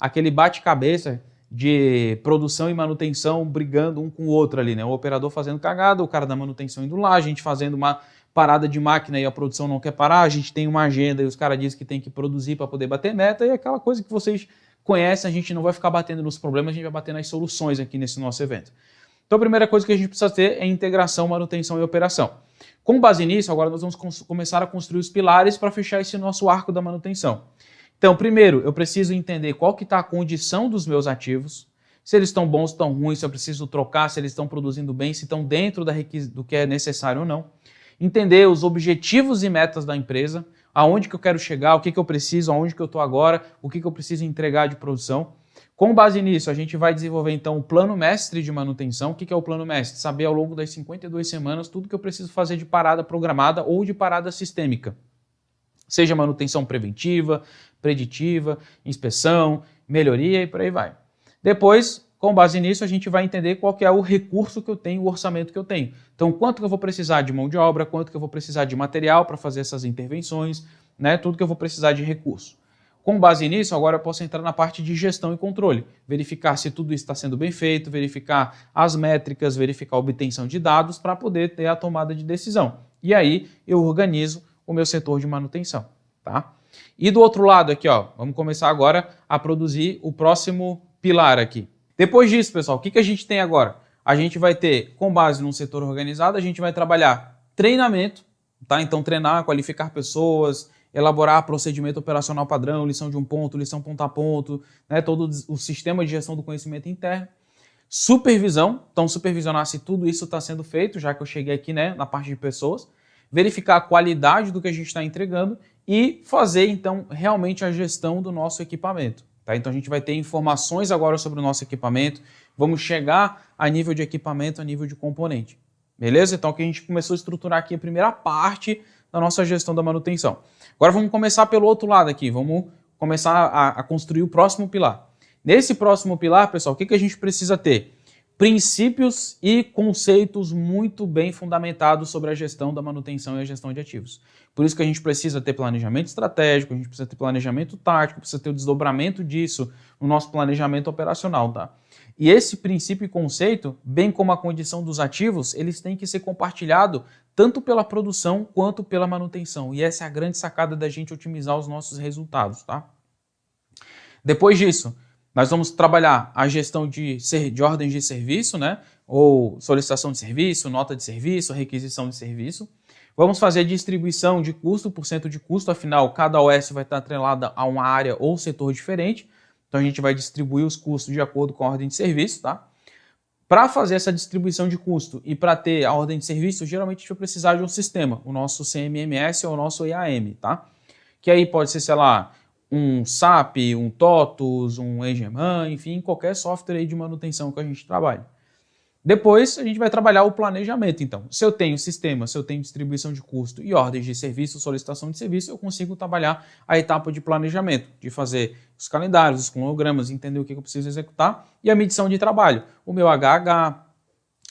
aquele bate-cabeça de produção e manutenção brigando um com o outro ali, né? O operador fazendo cagada, o cara da manutenção indo lá, a gente fazendo uma parada de máquina e a produção não quer parar, a gente tem uma agenda e os caras dizem que tem que produzir para poder bater meta, e aquela coisa que vocês conhecem, a gente não vai ficar batendo nos problemas, a gente vai bater nas soluções aqui nesse nosso evento. Então a primeira coisa que a gente precisa ter é integração, manutenção e operação. Com base nisso, agora nós vamos começar a construir os pilares para fechar esse nosso arco da manutenção. Então, primeiro, eu preciso entender qual que está a condição dos meus ativos, se eles estão bons, estão ruins, se eu preciso trocar, se eles estão produzindo bem, se estão dentro do que é necessário ou não. Entender os objetivos e metas da empresa, aonde que eu quero chegar, o que eu preciso, aonde que eu estou agora, o que eu preciso entregar de produção. Com base nisso, a gente vai desenvolver então o plano mestre de manutenção. O que é o plano mestre? Saber ao longo das 52 semanas tudo que eu preciso fazer de parada programada ou de parada sistêmica. Seja manutenção preventiva, preditiva, inspeção, melhoria e por aí vai. Depois, com base nisso, a gente vai entender qual que é o recurso que eu tenho, o orçamento que eu tenho. Então, quanto que eu vou precisar de mão de obra, quanto que eu vou precisar de material para fazer essas intervenções, né? Tudo que eu vou precisar de recurso. Com base nisso, agora eu posso entrar na parte de gestão e controle, verificar se tudo isso está sendo bem feito, verificar as métricas, verificar a obtenção de dados para poder ter a tomada de decisão. E aí eu organizo o meu setor de manutenção, tá? E do outro lado aqui, ó, vamos começar agora a produzir o próximo pilar aqui. Depois disso, pessoal, o que a gente tem agora? A gente vai ter, com base num setor organizado, a gente vai trabalhar treinamento, tá? Então treinar, qualificar pessoas, elaborar procedimento operacional padrão, lição de um ponto, lição ponto a ponto, né? Todo o sistema de gestão do conhecimento interno. Supervisão, então supervisionar se tudo isso está sendo feito, já que eu cheguei aqui, né, na parte de pessoas. Verificar a qualidade do que a gente está entregando e fazer, então, realmente a gestão do nosso equipamento. Tá? Então, a gente vai ter informações agora sobre o nosso equipamento, vamos chegar a nível de equipamento, a nível de componente. Beleza? Então, aqui a gente começou a estruturar aqui a primeira parte da nossa gestão da manutenção. Agora, vamos começar pelo outro lado aqui, vamos começar a construir o próximo pilar. Nesse próximo pilar, pessoal, o que a gente precisa ter? Princípios e conceitos muito bem fundamentados sobre a gestão da manutenção e a gestão de ativos. Por isso que a gente precisa ter planejamento estratégico, a gente precisa ter planejamento tático, precisa ter o desdobramento disso no nosso planejamento operacional, tá? E esse princípio e conceito, bem como a condição dos ativos, eles têm que ser compartilhados tanto pela produção quanto pela manutenção. E essa é a grande sacada da gente otimizar os nossos resultados, tá? Depois disso, nós vamos trabalhar a gestão de ordens de serviço, né? Ou solicitação de serviço, nota de serviço, requisição de serviço. Vamos fazer a distribuição de custo por cento de custo, afinal, cada OS vai estar atrelada a uma área ou setor diferente. Então, a gente vai distribuir os custos de acordo com a ordem de serviço, tá? Para fazer essa distribuição de custo e para ter a ordem de serviço, geralmente a gente vai precisar de um sistema, o nosso CMMS ou o nosso EAM, tá? Que aí pode ser, sei lá, um SAP, um TOTUS, um Engeman, enfim, qualquer software aí de manutenção que a gente trabalhe. Depois a gente vai trabalhar o planejamento, então. Se eu tenho sistema, se eu tenho distribuição de custo e ordens de serviço, solicitação de serviço, eu consigo trabalhar a etapa de planejamento, de fazer os calendários, os cronogramas, entender o que eu preciso executar e a medição de trabalho. O meu HH,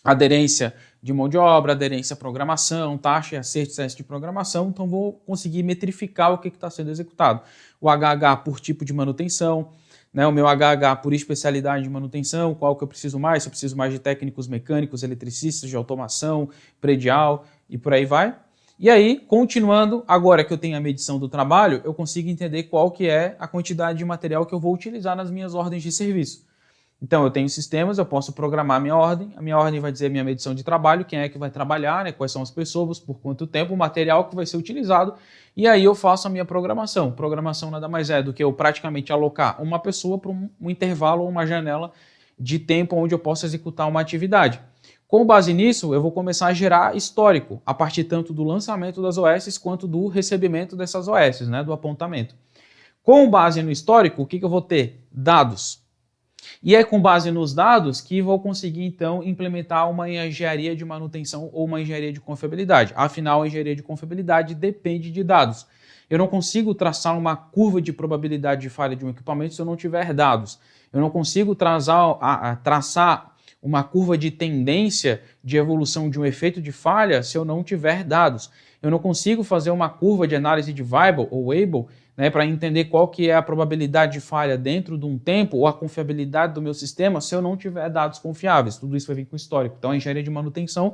aderência de mão de obra, aderência à programação, taxa e acerto de programação, então vou conseguir metrificar o que está sendo executado. O HH por tipo de manutenção, né, o meu HH por especialidade de manutenção, qual que eu preciso mais, se eu preciso mais de técnicos mecânicos, eletricistas, de automação, predial, e por aí vai. E aí, continuando, agora que eu tenho a medição do trabalho, eu consigo entender qual que é a quantidade de material que eu vou utilizar nas minhas ordens de serviço. Então, eu tenho sistemas, eu posso programar a minha ordem vai dizer a minha medição de trabalho, quem é que vai trabalhar, né, quais são as pessoas, por quanto tempo, o material que vai ser utilizado, e aí eu faço a minha programação. Programação nada mais é do que eu praticamente alocar uma pessoa para um intervalo ou uma janela de tempo onde eu posso executar uma atividade. Com base nisso, eu vou começar a gerar histórico, a partir tanto do lançamento das OS quanto do recebimento dessas OS, né, do apontamento. Com base no histórico, o que eu vou ter? Dados. E é com base nos dados que vou conseguir, então, implementar uma engenharia de manutenção ou uma engenharia de confiabilidade. Afinal, a engenharia de confiabilidade depende de dados. Eu não consigo traçar uma curva de probabilidade de falha de um equipamento se eu não tiver dados. Eu não consigo traçar uma curva de tendência de evolução de um efeito de falha se eu não tiver dados. Eu não consigo fazer uma curva de análise de Weibull ou Weibull, né, para entender qual que é a probabilidade de falha dentro de um tempo ou a confiabilidade do meu sistema se eu não tiver dados confiáveis. Tudo isso vai vir com histórico. Então a engenharia de manutenção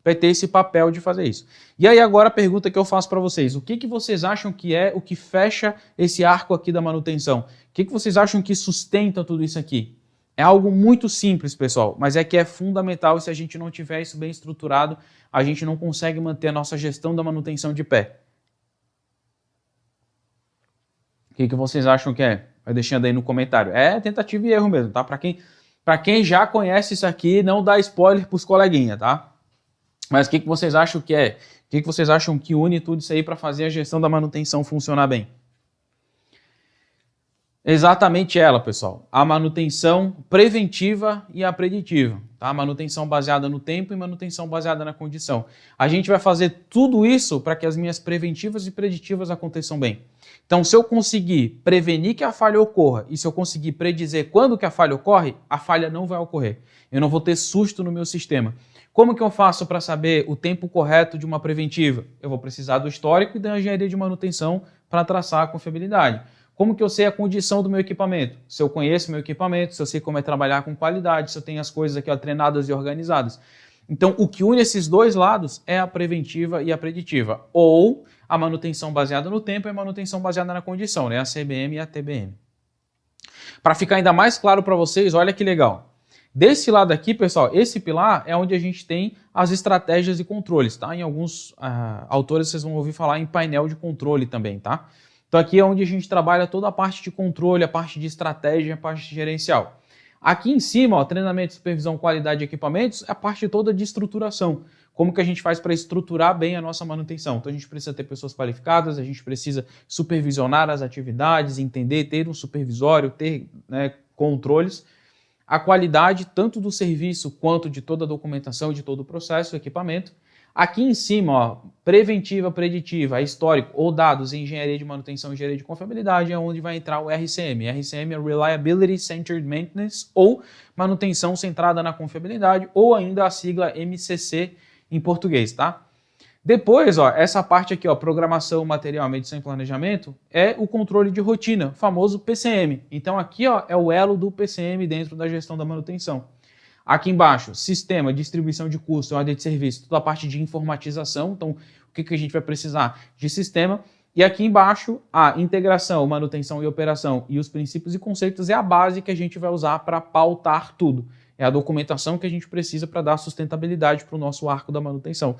vai ter esse papel de fazer isso. E aí agora a pergunta que eu faço para vocês, o que vocês acham que é o que fecha esse arco aqui da manutenção? O que vocês acham que sustenta tudo isso aqui? É algo muito simples, pessoal, mas é que é fundamental e se a gente não tiver isso bem estruturado, a gente não consegue manter a nossa gestão da manutenção de pé. O que vocês acham que é? Vai deixando aí no comentário. É tentativa e erro mesmo, tá? Para quem já conhece isso aqui, não dá spoiler para os coleguinhas, tá? Mas o que vocês acham que é? O que vocês acham que une tudo isso aí para fazer a gestão da manutenção funcionar bem? Exatamente ela, pessoal. A manutenção preventiva e a preditiva. Tá? Manutenção baseada no tempo e manutenção baseada na condição. A gente vai fazer tudo isso para que as minhas preventivas e preditivas aconteçam bem. Então, se eu conseguir prevenir que a falha ocorra e se eu conseguir predizer quando que a falha ocorre, a falha não vai ocorrer. Eu não vou ter susto no meu sistema. Como que eu faço para saber o tempo correto de uma preventiva? Eu vou precisar do histórico e da engenharia de manutenção para traçar a confiabilidade. Como que eu sei a condição do meu equipamento? Se eu conheço meu equipamento, se eu sei como é trabalhar com qualidade, se eu tenho as coisas aqui treinadas e organizadas. Então, o que une esses dois lados é a preventiva e a preditiva, ou a manutenção baseada no tempo e a manutenção baseada na condição, né? A CBM e a TBM. Para ficar ainda mais claro para vocês, olha que legal. Desse lado aqui, pessoal, esse pilar é onde a gente tem as estratégias e controles, tá? Em alguns autores vocês vão ouvir falar em painel de controle também, tá? Então aqui é onde a gente trabalha toda a parte de controle, a parte de estratégia, a parte gerencial. Aqui em cima, ó, treinamento, supervisão, qualidade de equipamentos, é a parte toda de estruturação. Como que a gente faz para estruturar bem a nossa manutenção? Então a gente precisa ter pessoas qualificadas, a gente precisa supervisionar as atividades, entender, ter um supervisório, ter, né, controles. A qualidade tanto do serviço quanto de toda a documentação, de todo o processo, equipamento. Aqui em cima, ó, preventiva, preditiva, histórico ou dados em engenharia de manutenção e engenharia de confiabilidade é onde vai entrar o RCM. RCM é Reliability Centered Maintenance ou manutenção centrada na confiabilidade ou ainda a sigla MCC em português, tá? Depois, ó, essa parte aqui, ó, programação, material, medição e planejamento, é o controle de rotina, o famoso PCM. Então aqui, ó, é o elo do PCM dentro da gestão da manutenção. Aqui embaixo, sistema, distribuição de custo, ordem de serviço, toda a parte de informatização. Então, o que a gente vai precisar de sistema? E aqui embaixo, a integração, manutenção e operação e os princípios e conceitos é a base que a gente vai usar para pautar tudo. É a documentação que a gente precisa para dar sustentabilidade para o nosso arco da manutenção.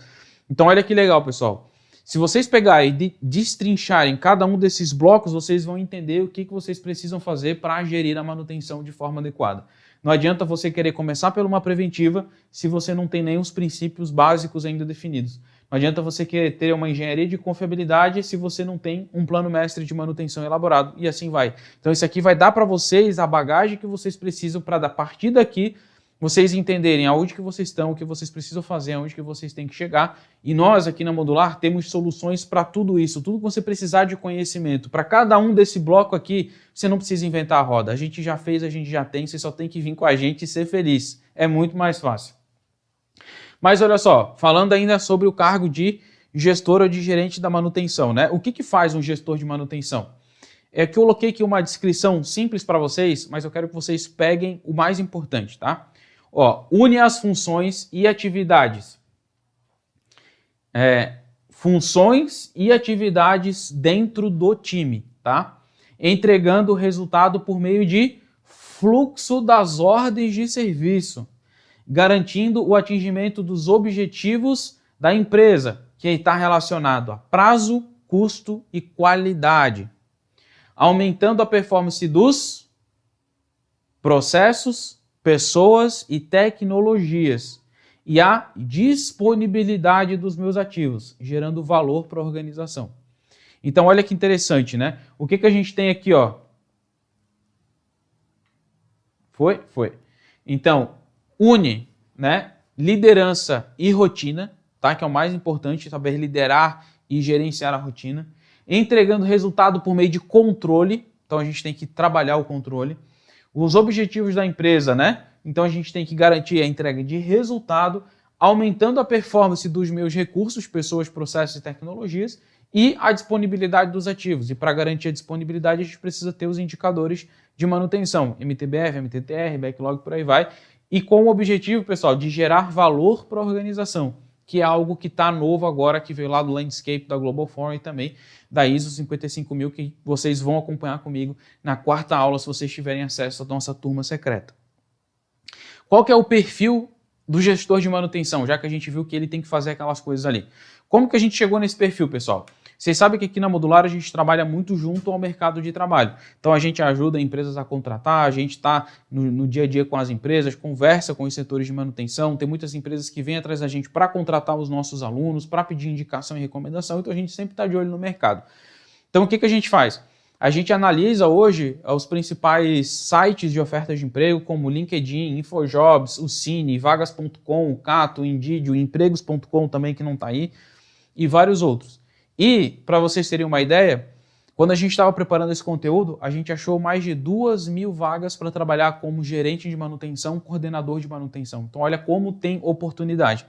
Então, olha que legal, pessoal. Se vocês pegarem e destrincharem cada um desses blocos, vocês vão entender o que vocês precisam fazer para gerir a manutenção de forma adequada. Não adianta você querer começar por uma preventiva se você não tem nem os princípios básicos ainda definidos. Não adianta você querer ter uma engenharia de confiabilidade se você não tem um plano mestre de manutenção elaborado e assim vai. Então isso aqui vai dar para vocês a bagagem que vocês precisam para, a partir daqui, vocês entenderem aonde que vocês estão, o que vocês precisam fazer, aonde que vocês têm que chegar. E nós aqui na Modular temos soluções para tudo isso, tudo que você precisar de conhecimento. Para cada um desse bloco aqui, você não precisa inventar a roda. A gente já fez, a gente já tem, você só tem que vir com a gente e ser feliz. É muito mais fácil. Mas olha só, falando ainda sobre o cargo de gestor ou de gerente da manutenção, né? O que faz um gestor de manutenção? É que eu coloquei aqui uma descrição simples para vocês, mas eu quero que vocês peguem o mais importante, tá? Ó, une as funções e atividades. funções e atividades dentro do time, tá? Entregando o resultado por meio de fluxo das ordens de serviço, garantindo o atingimento dos objetivos da empresa, que está relacionado a prazo, custo e qualidade, aumentando a performance dos processos, pessoas e tecnologias, e a disponibilidade dos meus ativos, gerando valor para a organização. Então, olha que interessante, né? O que a gente tem aqui, ó? Foi? Foi. Então, une, né, liderança e rotina, tá? Que é o mais importante, saber liderar e gerenciar a rotina. Entregando resultado por meio de controle, então a gente tem que trabalhar o controle. Os objetivos da empresa, né? Então a gente tem que garantir a entrega de resultado, aumentando a performance dos meus recursos, pessoas, processos e tecnologias, e a disponibilidade dos ativos. E para garantir a disponibilidade, a gente precisa ter os indicadores de manutenção, MTBF, MTTR, backlog, por aí vai. E com o objetivo, pessoal, de gerar valor para a organização, que é algo que está novo agora, que veio lá do Landscape da Global Forum e também da ISO 55000, que vocês vão acompanhar comigo na quarta aula, se vocês tiverem acesso à nossa turma secreta. Qual que é o perfil do gestor de manutenção, já que a gente viu que ele tem que fazer aquelas coisas ali? Como que a gente chegou nesse perfil, pessoal? Vocês sabem que aqui na Modular a gente trabalha muito junto ao mercado de trabalho. Então a gente ajuda empresas a contratar, a gente está no dia a dia com as empresas, conversa com os setores de manutenção, tem muitas empresas que vêm atrás da gente para contratar os nossos alunos, para pedir indicação e recomendação, então a gente sempre está de olho no mercado. Então o que a gente faz? A gente analisa hoje os principais sites de ofertas de emprego, como o LinkedIn, InfoJobs, o Cine, Vagas.com, o Cato, o Indeed, o Empregos.com também, que não está aí, e vários outros. E, para vocês terem uma ideia, quando a gente estava preparando esse conteúdo, a gente achou mais de 2.000 vagas para trabalhar como gerente de manutenção, coordenador de manutenção. Então, olha como tem oportunidade.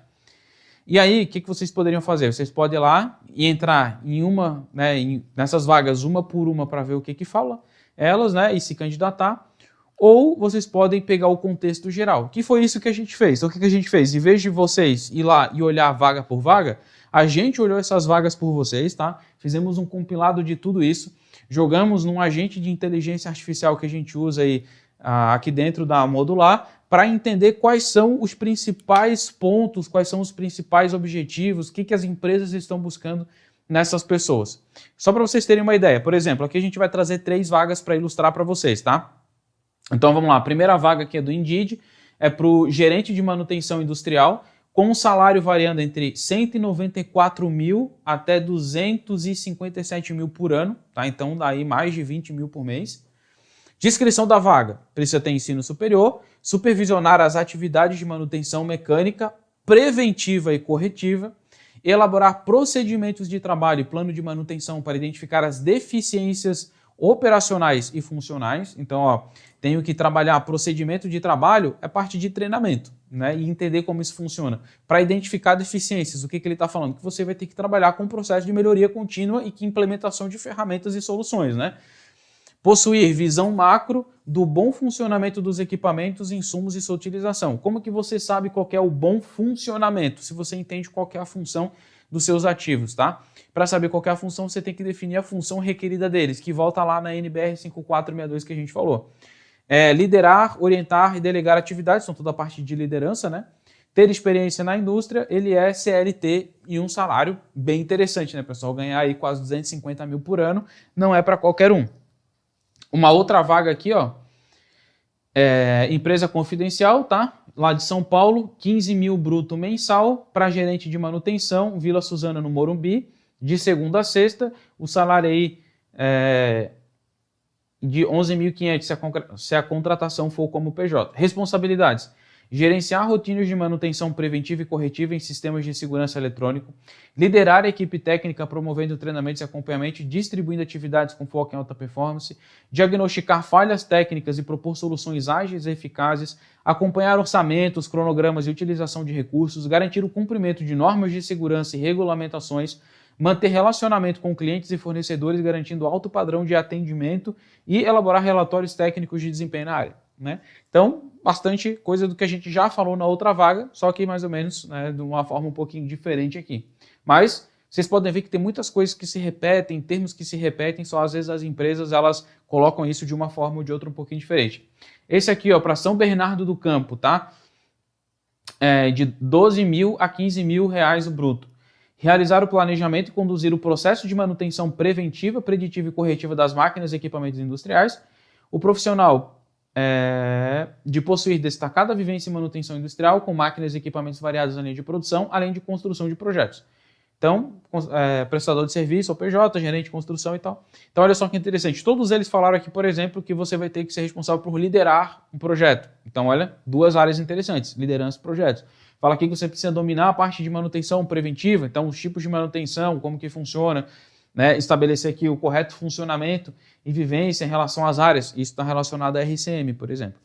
E aí, o que vocês poderiam fazer? Vocês podem ir lá e entrar em uma, né, nessas vagas, uma por uma, para ver o que fala elas, né, e se candidatar. Ou vocês podem pegar o contexto geral, que foi isso que a gente fez. Então, o que a gente fez? Em vez de vocês ir lá e olhar vaga por vaga, a gente olhou essas vagas por vocês, tá? Fizemos um compilado de tudo isso, jogamos num agente de inteligência artificial que a gente usa aí, aqui dentro da Modular, para entender quais são os principais pontos, quais são os principais objetivos, o que as empresas estão buscando nessas pessoas. Só para vocês terem uma ideia, por exemplo, aqui a gente vai trazer 3 vagas para ilustrar para vocês, tá? Então vamos lá, a primeira vaga aqui é do Indeed, é para o gerente de manutenção industrial, com um salário variando entre 194 mil até 257 mil por ano, tá? Então daí mais de 20 mil por mês. Descrição da vaga: precisa ter ensino superior, supervisionar as atividades de manutenção mecânica, preventiva e corretiva, elaborar procedimentos de trabalho e plano de manutenção para identificar as deficiências operacionais e funcionais. Então, ó, tenho que trabalhar procedimento de trabalho, é parte de treinamento, né? E entender como isso funciona. Para identificar deficiências, o que ele está falando? Que você vai ter que trabalhar com um processo de melhoria contínua e que implementação de ferramentas e soluções, né? Possuir visão macro do bom funcionamento dos equipamentos, insumos e sua utilização. Como que você sabe qual é o bom funcionamento? Se você entende qual é a função dos seus ativos, tá? Para saber qual é a função, você tem que definir a função requerida deles, que volta lá na NBR 5462 que a gente falou. Liderar, orientar e delegar atividades, são toda a parte de liderança, né? Ter experiência na indústria, ele é CLT e um salário bem interessante, né, pessoal? Ganhar aí quase 250 mil por ano não é para qualquer um. Uma outra vaga aqui, ó, empresa confidencial, tá? Lá de São Paulo, 15 mil bruto mensal para gerente de manutenção, Vila Suzana no Morumbi, de segunda a sexta. O salário aí de 11.500 se a contratação for como PJ. Responsabilidades: gerenciar rotinas de manutenção preventiva e corretiva em sistemas de segurança eletrônico, liderar a equipe técnica promovendo treinamentos e acompanhamento, distribuindo atividades com foco em alta performance, diagnosticar falhas técnicas e propor soluções ágeis e eficazes, acompanhar orçamentos, cronogramas e utilização de recursos, garantir o cumprimento de normas de segurança e regulamentações, manter relacionamento com clientes e fornecedores garantindo alto padrão de atendimento e elaborar relatórios técnicos de desempenho na área, né? Então, bastante coisa do que a gente já falou na outra vaga, só que mais ou menos, né, de uma forma um pouquinho diferente aqui. Mas vocês podem ver que tem muitas coisas que se repetem, termos que se repetem, só às vezes as empresas elas colocam isso de uma forma ou de outra um pouquinho diferente. Esse aqui, ó, para São Bernardo do Campo, tá? De 12 mil a 15 mil reais o bruto. Realizar o planejamento e conduzir o processo de manutenção preventiva, preditiva e corretiva das máquinas e equipamentos industriais. O profissional de possuir destacada vivência em manutenção industrial com máquinas e equipamentos variados na linha de produção, além de construção de projetos. Então, prestador de serviço, OPJ, gerente de construção e tal. Então, olha só que interessante. Todos eles falaram aqui, por exemplo, que você vai ter que ser responsável por liderar um projeto. Então, olha, duas áreas interessantes, liderança e projetos. Fala aqui que você precisa dominar a parte de manutenção preventiva, então os tipos de manutenção, como que funciona, né? Estabelecer aqui o correto funcionamento e vivência em relação às áreas. Isso está relacionado à RCM, por exemplo.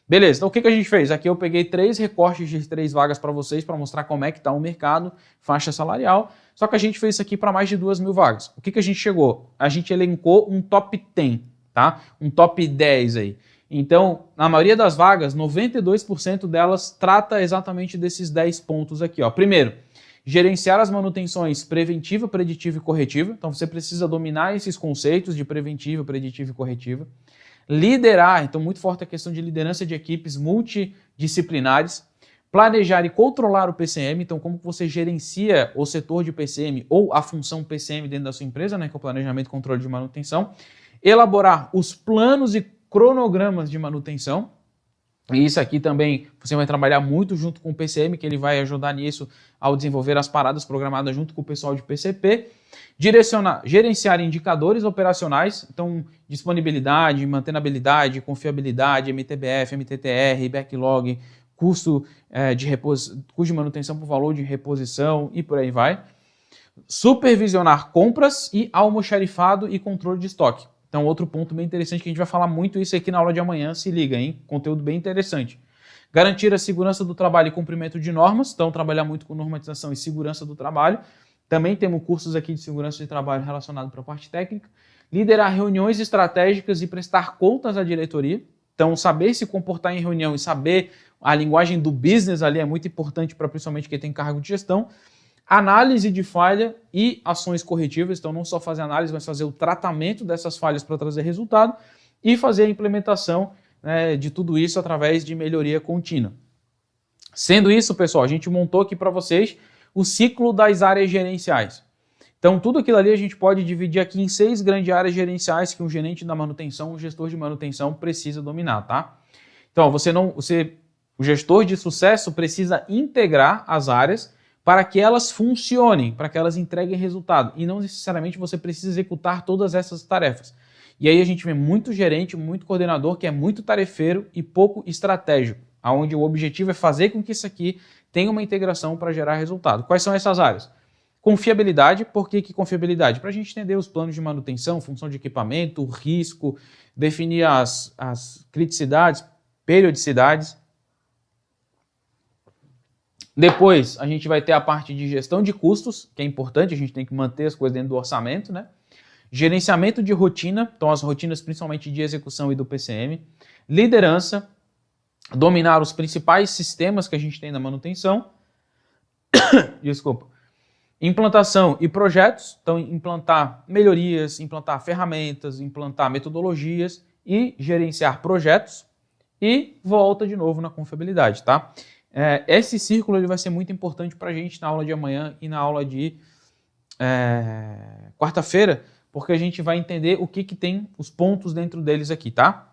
Beleza, então o que a gente fez? Aqui eu peguei 3 recortes de 3 vagas para vocês, para mostrar como é que está o mercado, faixa salarial. Só que a gente fez isso aqui para mais de 2 mil vagas. O que a gente chegou? A gente elencou um top 10, tá? Um top 10 aí. Então, na maioria das vagas, 92% delas trata exatamente desses 10 pontos aqui, ó. Primeiro, gerenciar as manutenções preventiva, preditiva e corretiva. Então, você precisa dominar esses conceitos de preventiva, preditiva e corretiva. Liderar, então muito forte a questão de liderança de equipes multidisciplinares. Planejar e controlar o PCM, então como você gerencia o setor de PCM ou a função PCM dentro da sua empresa, né, que é o planejamento e controle de manutenção. Elaborar os planos e cronogramas de manutenção. E isso aqui também você vai trabalhar muito junto com o PCM, que ele vai ajudar nisso ao desenvolver as paradas programadas junto com o pessoal de PCP. Gerenciar indicadores operacionais, então disponibilidade, mantenabilidade, confiabilidade, MTBF, MTTR, backlog, custo de manutenção por valor de reposição e por aí vai. Supervisionar compras e almoxarifado e controle de estoque. Então, outro ponto bem interessante que a gente vai falar muito isso aqui na aula de amanhã, se liga, hein? Conteúdo bem interessante. Garantir a segurança do trabalho e cumprimento de normas, então trabalhar muito com normatização e segurança do trabalho. Também temos cursos aqui de segurança de trabalho relacionado para a parte técnica. Liderar reuniões estratégicas e prestar contas à diretoria. Então, saber se comportar em reunião e saber a linguagem do business ali é muito importante para principalmente quem tem cargo de gestão. Análise de falha e ações corretivas, então não só fazer análise, mas fazer o tratamento dessas falhas para trazer resultado e fazer a implementação, né, de tudo isso através de melhoria contínua. Sendo isso, pessoal, a gente montou aqui para vocês o ciclo das áreas gerenciais. Então tudo aquilo ali a gente pode dividir aqui em 6 grandes áreas gerenciais que um gerente da manutenção, um gestor de manutenção precisa dominar, tá? Então o gestor de sucesso precisa integrar as áreas para que elas funcionem, para que elas entreguem resultado. E não necessariamente você precisa executar todas essas tarefas. E aí a gente vê muito gerente, muito coordenador que é muito tarefeiro e pouco estratégico, onde o objetivo é fazer com que isso aqui tenha uma integração para gerar resultado. Quais são essas áreas? Confiabilidade. Por que confiabilidade? Para a gente entender os planos de manutenção, função de equipamento, risco, definir as criticidades, periodicidades. Depois, a gente vai ter a parte de gestão de custos, que é importante, a gente tem que manter as coisas dentro do orçamento, né? Gerenciamento de rotina, então as rotinas principalmente de execução e do PCM. Liderança, dominar os principais sistemas que a gente tem na manutenção. Desculpa. Implantação e projetos, então implantar melhorias, implantar ferramentas, implantar metodologias e gerenciar projetos. E volta de novo na confiabilidade, tá? Esse círculo ele vai ser muito importante para a gente na aula de amanhã e na aula de quarta-feira, porque a gente vai entender o que tem os pontos dentro deles aqui, tá?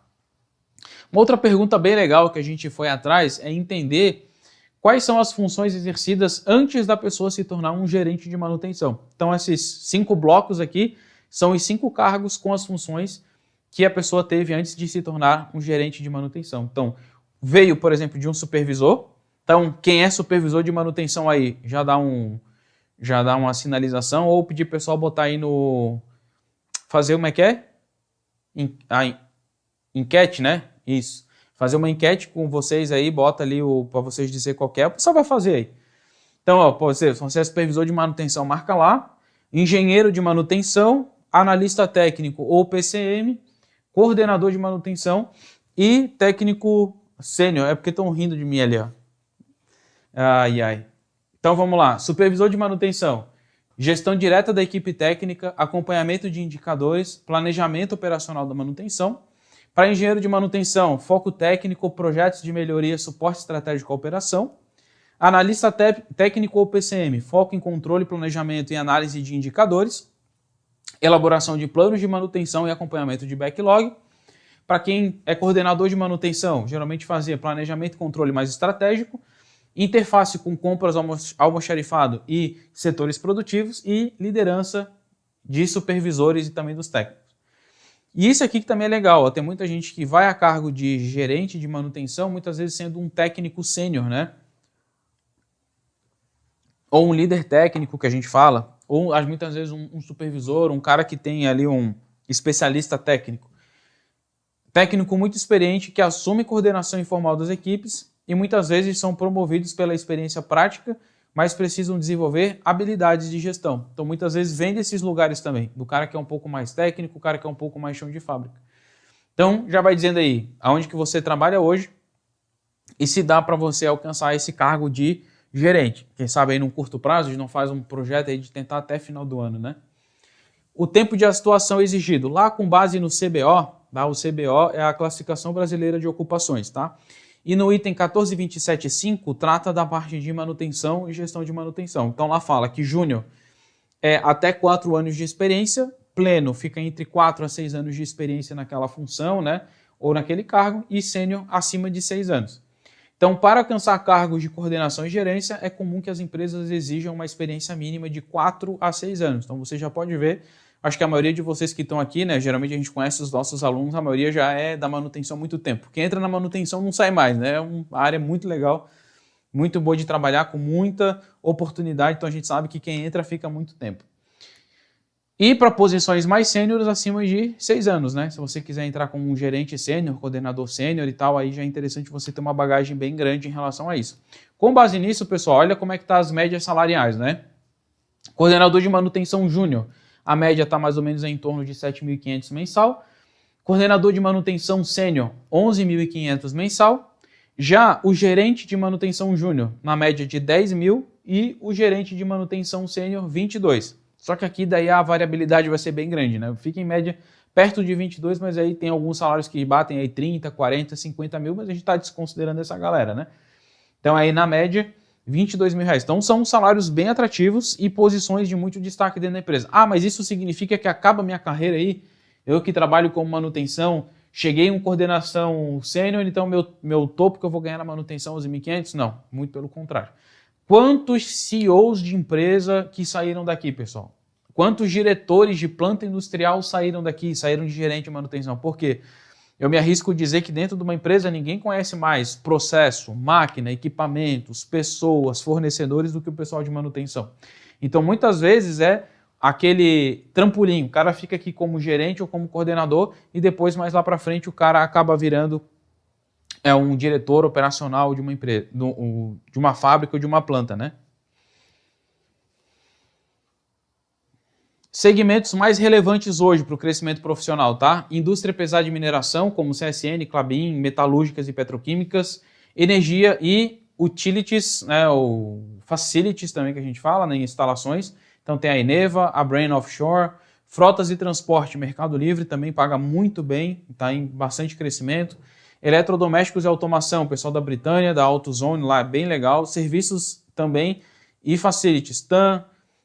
Uma outra pergunta bem legal que a gente foi atrás é entender quais são as funções exercidas antes da pessoa se tornar um gerente de manutenção. Então esses 5 blocos aqui são os 5 cargos com as funções que a pessoa teve antes de se tornar um gerente de manutenção. Então veio, por exemplo, de um supervisor. Então, quem é supervisor de manutenção aí, já dá uma sinalização, ou pedir pro pessoal botar aí no... Fazer uma enquete, né? Isso. Fazer uma enquete com vocês aí, bota ali para vocês dizer qual que é, o pessoal vai fazer aí. Então, ó, você é supervisor de manutenção, marca lá. Engenheiro de manutenção, analista técnico ou PCM, coordenador de manutenção e técnico Sênior, é porque estão rindo de mim ali, ó. Ai, ai. Então vamos lá. Supervisor de manutenção. Gestão direta da equipe técnica, acompanhamento de indicadores, planejamento operacional da manutenção. Para engenheiro de manutenção, foco técnico, projetos de melhoria, suporte estratégico à operação. Analista técnico ou PCM, foco em controle, planejamento e análise de indicadores. Elaboração de planos de manutenção e acompanhamento de backlog. Para quem é coordenador de manutenção, geralmente fazia planejamento e controle mais estratégico, interface com compras, almoxarifado e setores produtivos e liderança de supervisores e também dos técnicos. E isso aqui que também é legal, ó, tem muita gente que vai a cargo de gerente de manutenção, muitas vezes sendo um técnico sênior, né? Ou um líder técnico que a gente fala, ou muitas vezes um supervisor, um cara que tem ali um especialista técnico. Técnico muito experiente que assume coordenação informal das equipes e muitas vezes são promovidos pela experiência prática, mas precisam desenvolver habilidades de gestão. Então muitas vezes vem desses lugares também, do cara que é um pouco mais técnico, o cara que é um pouco mais chão de fábrica. Então já vai dizendo aí, aonde que você trabalha hoje e se dá para você alcançar esse cargo de gerente. Quem sabe aí num curto prazo, a gente não faz um projeto aí de tentar até final do ano, né? O tempo de atuação exigido, lá com base no CBO, tá? O CBO é a Classificação Brasileira de Ocupações, tá? E no item 14.27.5 trata da parte de manutenção e gestão de manutenção. Então lá fala que júnior é até 4 anos de experiência, pleno fica entre 4 a 6 anos de experiência naquela função, né? Ou naquele cargo, e sênior acima de 6 anos. Então, para alcançar cargos de coordenação e gerência, é comum que as empresas exijam uma experiência mínima de 4 a 6 anos. Então você já pode ver, acho que a maioria de vocês que estão aqui, né, geralmente a gente conhece os nossos alunos, a maioria já é da manutenção há muito tempo. Quem entra na manutenção não sai mais, né? É uma área muito legal, muito boa de trabalhar, com muita oportunidade, então a gente sabe que quem entra fica muito tempo. E para posições mais sêniores, acima de 6 anos, né? Se você quiser entrar como um gerente sênior, coordenador sênior e tal, aí já é interessante você ter uma bagagem bem grande em relação a isso. Com base nisso, pessoal, olha como é que tá as médias salariais, né? Coordenador de manutenção júnior, a média está mais ou menos em torno de 7.500 mensal. Coordenador de manutenção sênior, 11.500 mensal. Já o gerente de manutenção júnior, na média de 10.000, e o gerente de manutenção sênior, 22. Só que aqui daí a variabilidade vai ser bem grande, né? Fica em média perto de 22, mas aí tem alguns salários que batem aí 30, 40, 50 mil, mas a gente está desconsiderando essa galera, né? Então aí na média, 22 mil reais. Então são salários bem atrativos e posições de muito destaque dentro da empresa. Ah, mas isso significa que acaba a minha carreira aí? Eu que trabalho com manutenção, cheguei em coordenação sênior, então meu topo que eu vou ganhar na manutenção 11.500? Não, muito pelo contrário. Quantos CEOs de empresa que saíram daqui, pessoal? Quantos diretores de planta industrial saíram daqui, saíram de gerente de manutenção? Por quê? Eu me arrisco a dizer que dentro de uma empresa ninguém conhece mais processo, máquina, equipamentos, pessoas, fornecedores do que o pessoal de manutenção. Então, muitas vezes é aquele trampolim. O cara fica aqui como gerente ou como coordenador e depois, mais lá para frente, o cara acaba virando um diretor operacional de uma empresa, de uma fábrica ou de uma planta, né? Segmentos mais relevantes hoje para o crescimento profissional, tá? Indústria pesada de mineração, como CSN, Klabin, metalúrgicas e petroquímicas, energia e utilities, né, ou facilities também que a gente fala, né, instalações. Então tem a Eneva, a Brain Offshore, frotas e transporte, Mercado Livre também paga muito bem, está em bastante crescimento. Eletrodomésticos e automação, pessoal da Britânia, da AutoZone, lá é bem legal. Serviços também e facilities, TAM,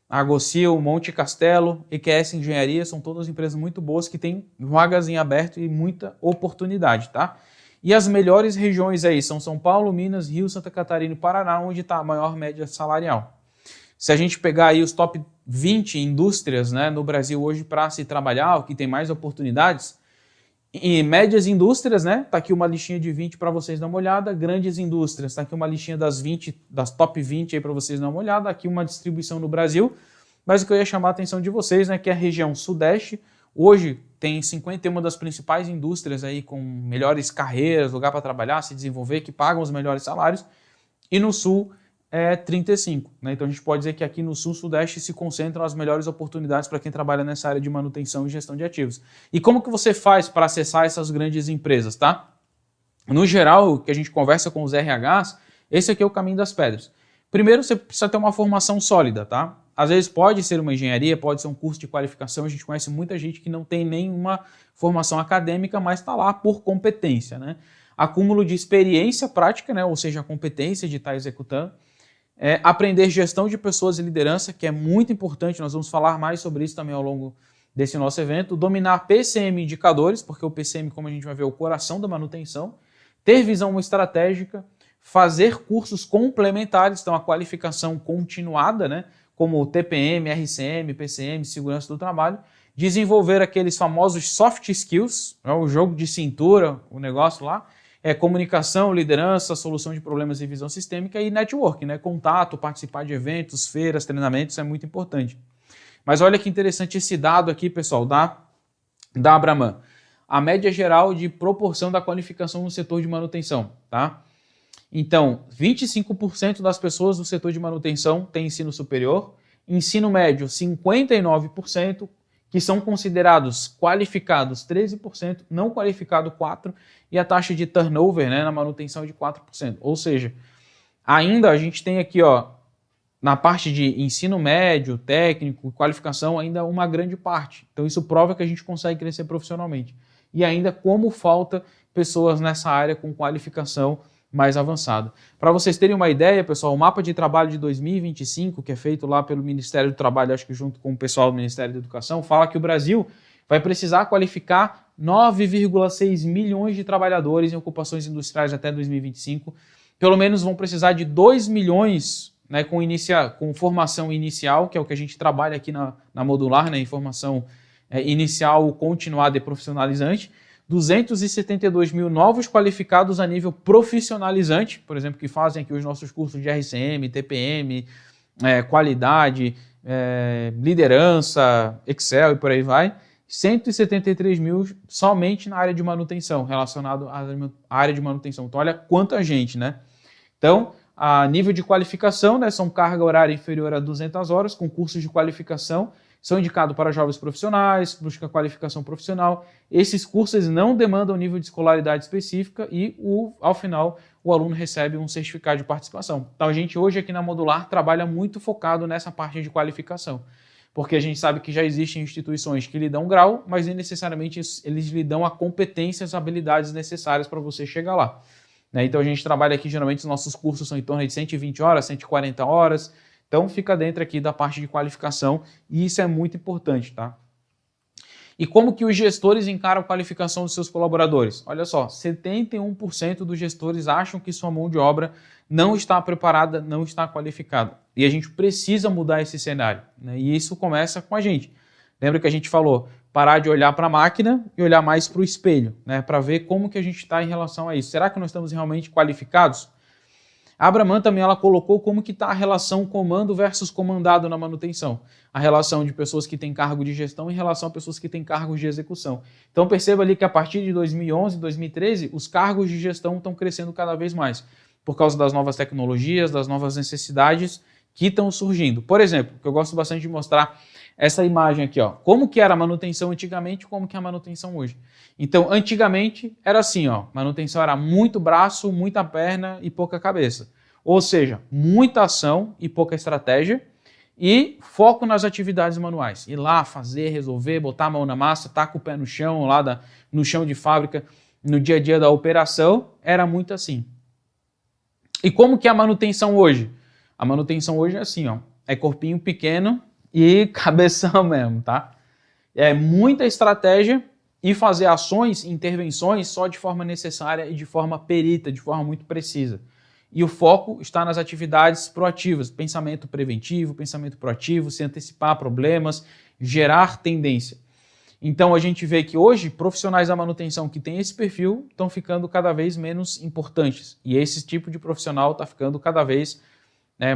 Argocil, Monte Castelo, EQS Engenharia, são todas empresas muito boas que têm vagas em aberto e muita oportunidade, tá? E as melhores regiões aí são São Paulo, Minas, Rio, Santa Catarina e Paraná, onde está a maior média salarial. Se a gente pegar aí os top 20 indústrias, né, no Brasil hoje para se trabalhar, o que tem mais oportunidades, e médias indústrias, né? Tá aqui uma listinha de 20 para vocês dar uma olhada. Grandes indústrias, tá aqui uma listinha das top 20 aí para vocês dar uma olhada. Aqui uma distribuição no Brasil. Mas o que eu ia chamar a atenção de vocês, né, que é a região Sudeste. Hoje tem 51 das principais indústrias aí com melhores carreiras, lugar para trabalhar, se desenvolver, que pagam os melhores salários. E no Sul é 35, né? Então a gente pode dizer que aqui no Sul-Sudeste se concentram as melhores oportunidades para quem trabalha nessa área de manutenção e gestão de ativos. E como que você faz para acessar essas grandes empresas, tá? No geral, que a gente conversa com os RHs, esse aqui é o caminho das pedras. Primeiro, você precisa ter uma formação sólida, tá? Às vezes pode ser uma engenharia, pode ser um curso de qualificação, a gente conhece muita gente que não tem nenhuma formação acadêmica, mas está lá por competência, né? Acúmulo de experiência prática, né? Ou seja, a competência de estar executando. Aprender gestão de pessoas e liderança, que é muito importante, nós vamos falar mais sobre isso também ao longo desse nosso evento. Dominar PCM indicadores, porque o PCM, como a gente vai ver, é o coração da manutenção. Ter visão estratégica, fazer cursos complementares, então a qualificação continuada, né, como TPM, RCM, PCM, segurança do trabalho, desenvolver aqueles famosos soft skills, o jogo de cintura, o negócio lá, comunicação, liderança, solução de problemas e visão sistêmica e networking, né, contato, participar de eventos, feiras, treinamentos, isso é muito importante. Mas olha que interessante esse dado aqui, pessoal, da Abraman. A média geral de proporção da qualificação no setor de manutenção, tá? Então, 25% das pessoas do setor de manutenção têm ensino superior, ensino médio 59%, que são considerados qualificados 13%, não qualificado 4%, e a taxa de turnover, né, na manutenção é de 4%. Ou seja, ainda a gente tem aqui, ó, na parte de ensino médio, técnico, qualificação, ainda uma grande parte. Então isso prova que a gente consegue crescer profissionalmente. E ainda como falta pessoas nessa área com qualificação mais avançada. Para vocês terem uma ideia, pessoal, o mapa de trabalho de 2025, que é feito lá pelo Ministério do Trabalho, acho que junto com o pessoal do Ministério da Educação, fala que o Brasil vai precisar qualificar 9,6 milhões de trabalhadores em ocupações industriais até 2025. Pelo menos vão precisar de 2 milhões, né, com formação inicial, que é o que a gente trabalha aqui na Modular, né, em formação inicial, continuada e profissionalizante. 272 mil novos qualificados a nível profissionalizante, por exemplo, que fazem aqui os nossos cursos de RCM, TPM, qualidade, liderança, Excel e por aí vai. 173 mil somente na área de manutenção, relacionado à área de manutenção. Então, olha quanta gente, né? Então, a nível de qualificação, né, são carga horária inferior a 200 horas, com cursos de qualificação, são indicados para jovens profissionais, busca qualificação profissional. Esses cursos não demandam nível de escolaridade específica e, ao final, o aluno recebe um certificado de participação. Então, a gente hoje aqui na Modular trabalha muito focado nessa parte de qualificação, porque a gente sabe que já existem instituições que lhe dão grau, mas nem necessariamente eles lhe dão a competências, habilidades necessárias para você chegar lá. Então, a gente trabalha aqui, geralmente, os nossos cursos são em torno de 120 horas, 140 horas, então fica dentro aqui da parte de qualificação e isso é muito importante, tá? E como que os gestores encaram a qualificação dos seus colaboradores? Olha só, 71% dos gestores acham que sua mão de obra não está preparada, não está qualificada. E a gente precisa mudar esse cenário, né? E isso começa com a gente. Lembra que a gente falou, parar de olhar para a máquina e olhar mais para o espelho, né? Para ver como que a gente está em relação a isso. Será que nós estamos realmente qualificados? A Abraman também ela colocou como que está a relação comando versus comandado na manutenção. A relação de pessoas que têm cargo de gestão em relação a pessoas que têm cargos de execução. Então perceba ali que a partir de 2011, 2013, os cargos de gestão estão crescendo cada vez mais, por causa das novas tecnologias, das novas necessidades que estão surgindo. Por exemplo, que eu gosto bastante de mostrar essa imagem aqui, ó. Como que era a manutenção antigamente e como que é a manutenção hoje. Então, antigamente era assim, ó. Manutenção era muito braço, muita perna e pouca cabeça. Ou seja, muita ação e pouca estratégia e foco nas atividades manuais. Ir lá, fazer, resolver, botar a mão na massa, tacar o pé no chão, lá no chão de fábrica, no dia a dia da operação, era muito assim. E como que é a manutenção hoje? A manutenção hoje é assim, ó. É corpinho pequeno e cabeção mesmo, tá? É muita estratégia e fazer ações, intervenções só de forma necessária e de forma perita, de forma muito precisa. E o foco está nas atividades proativas, pensamento preventivo, pensamento proativo, se antecipar a problemas, gerar tendência. Então a gente vê que hoje profissionais da manutenção que têm esse perfil estão ficando cada vez menos importantes. E esse tipo de profissional está ficando cada vez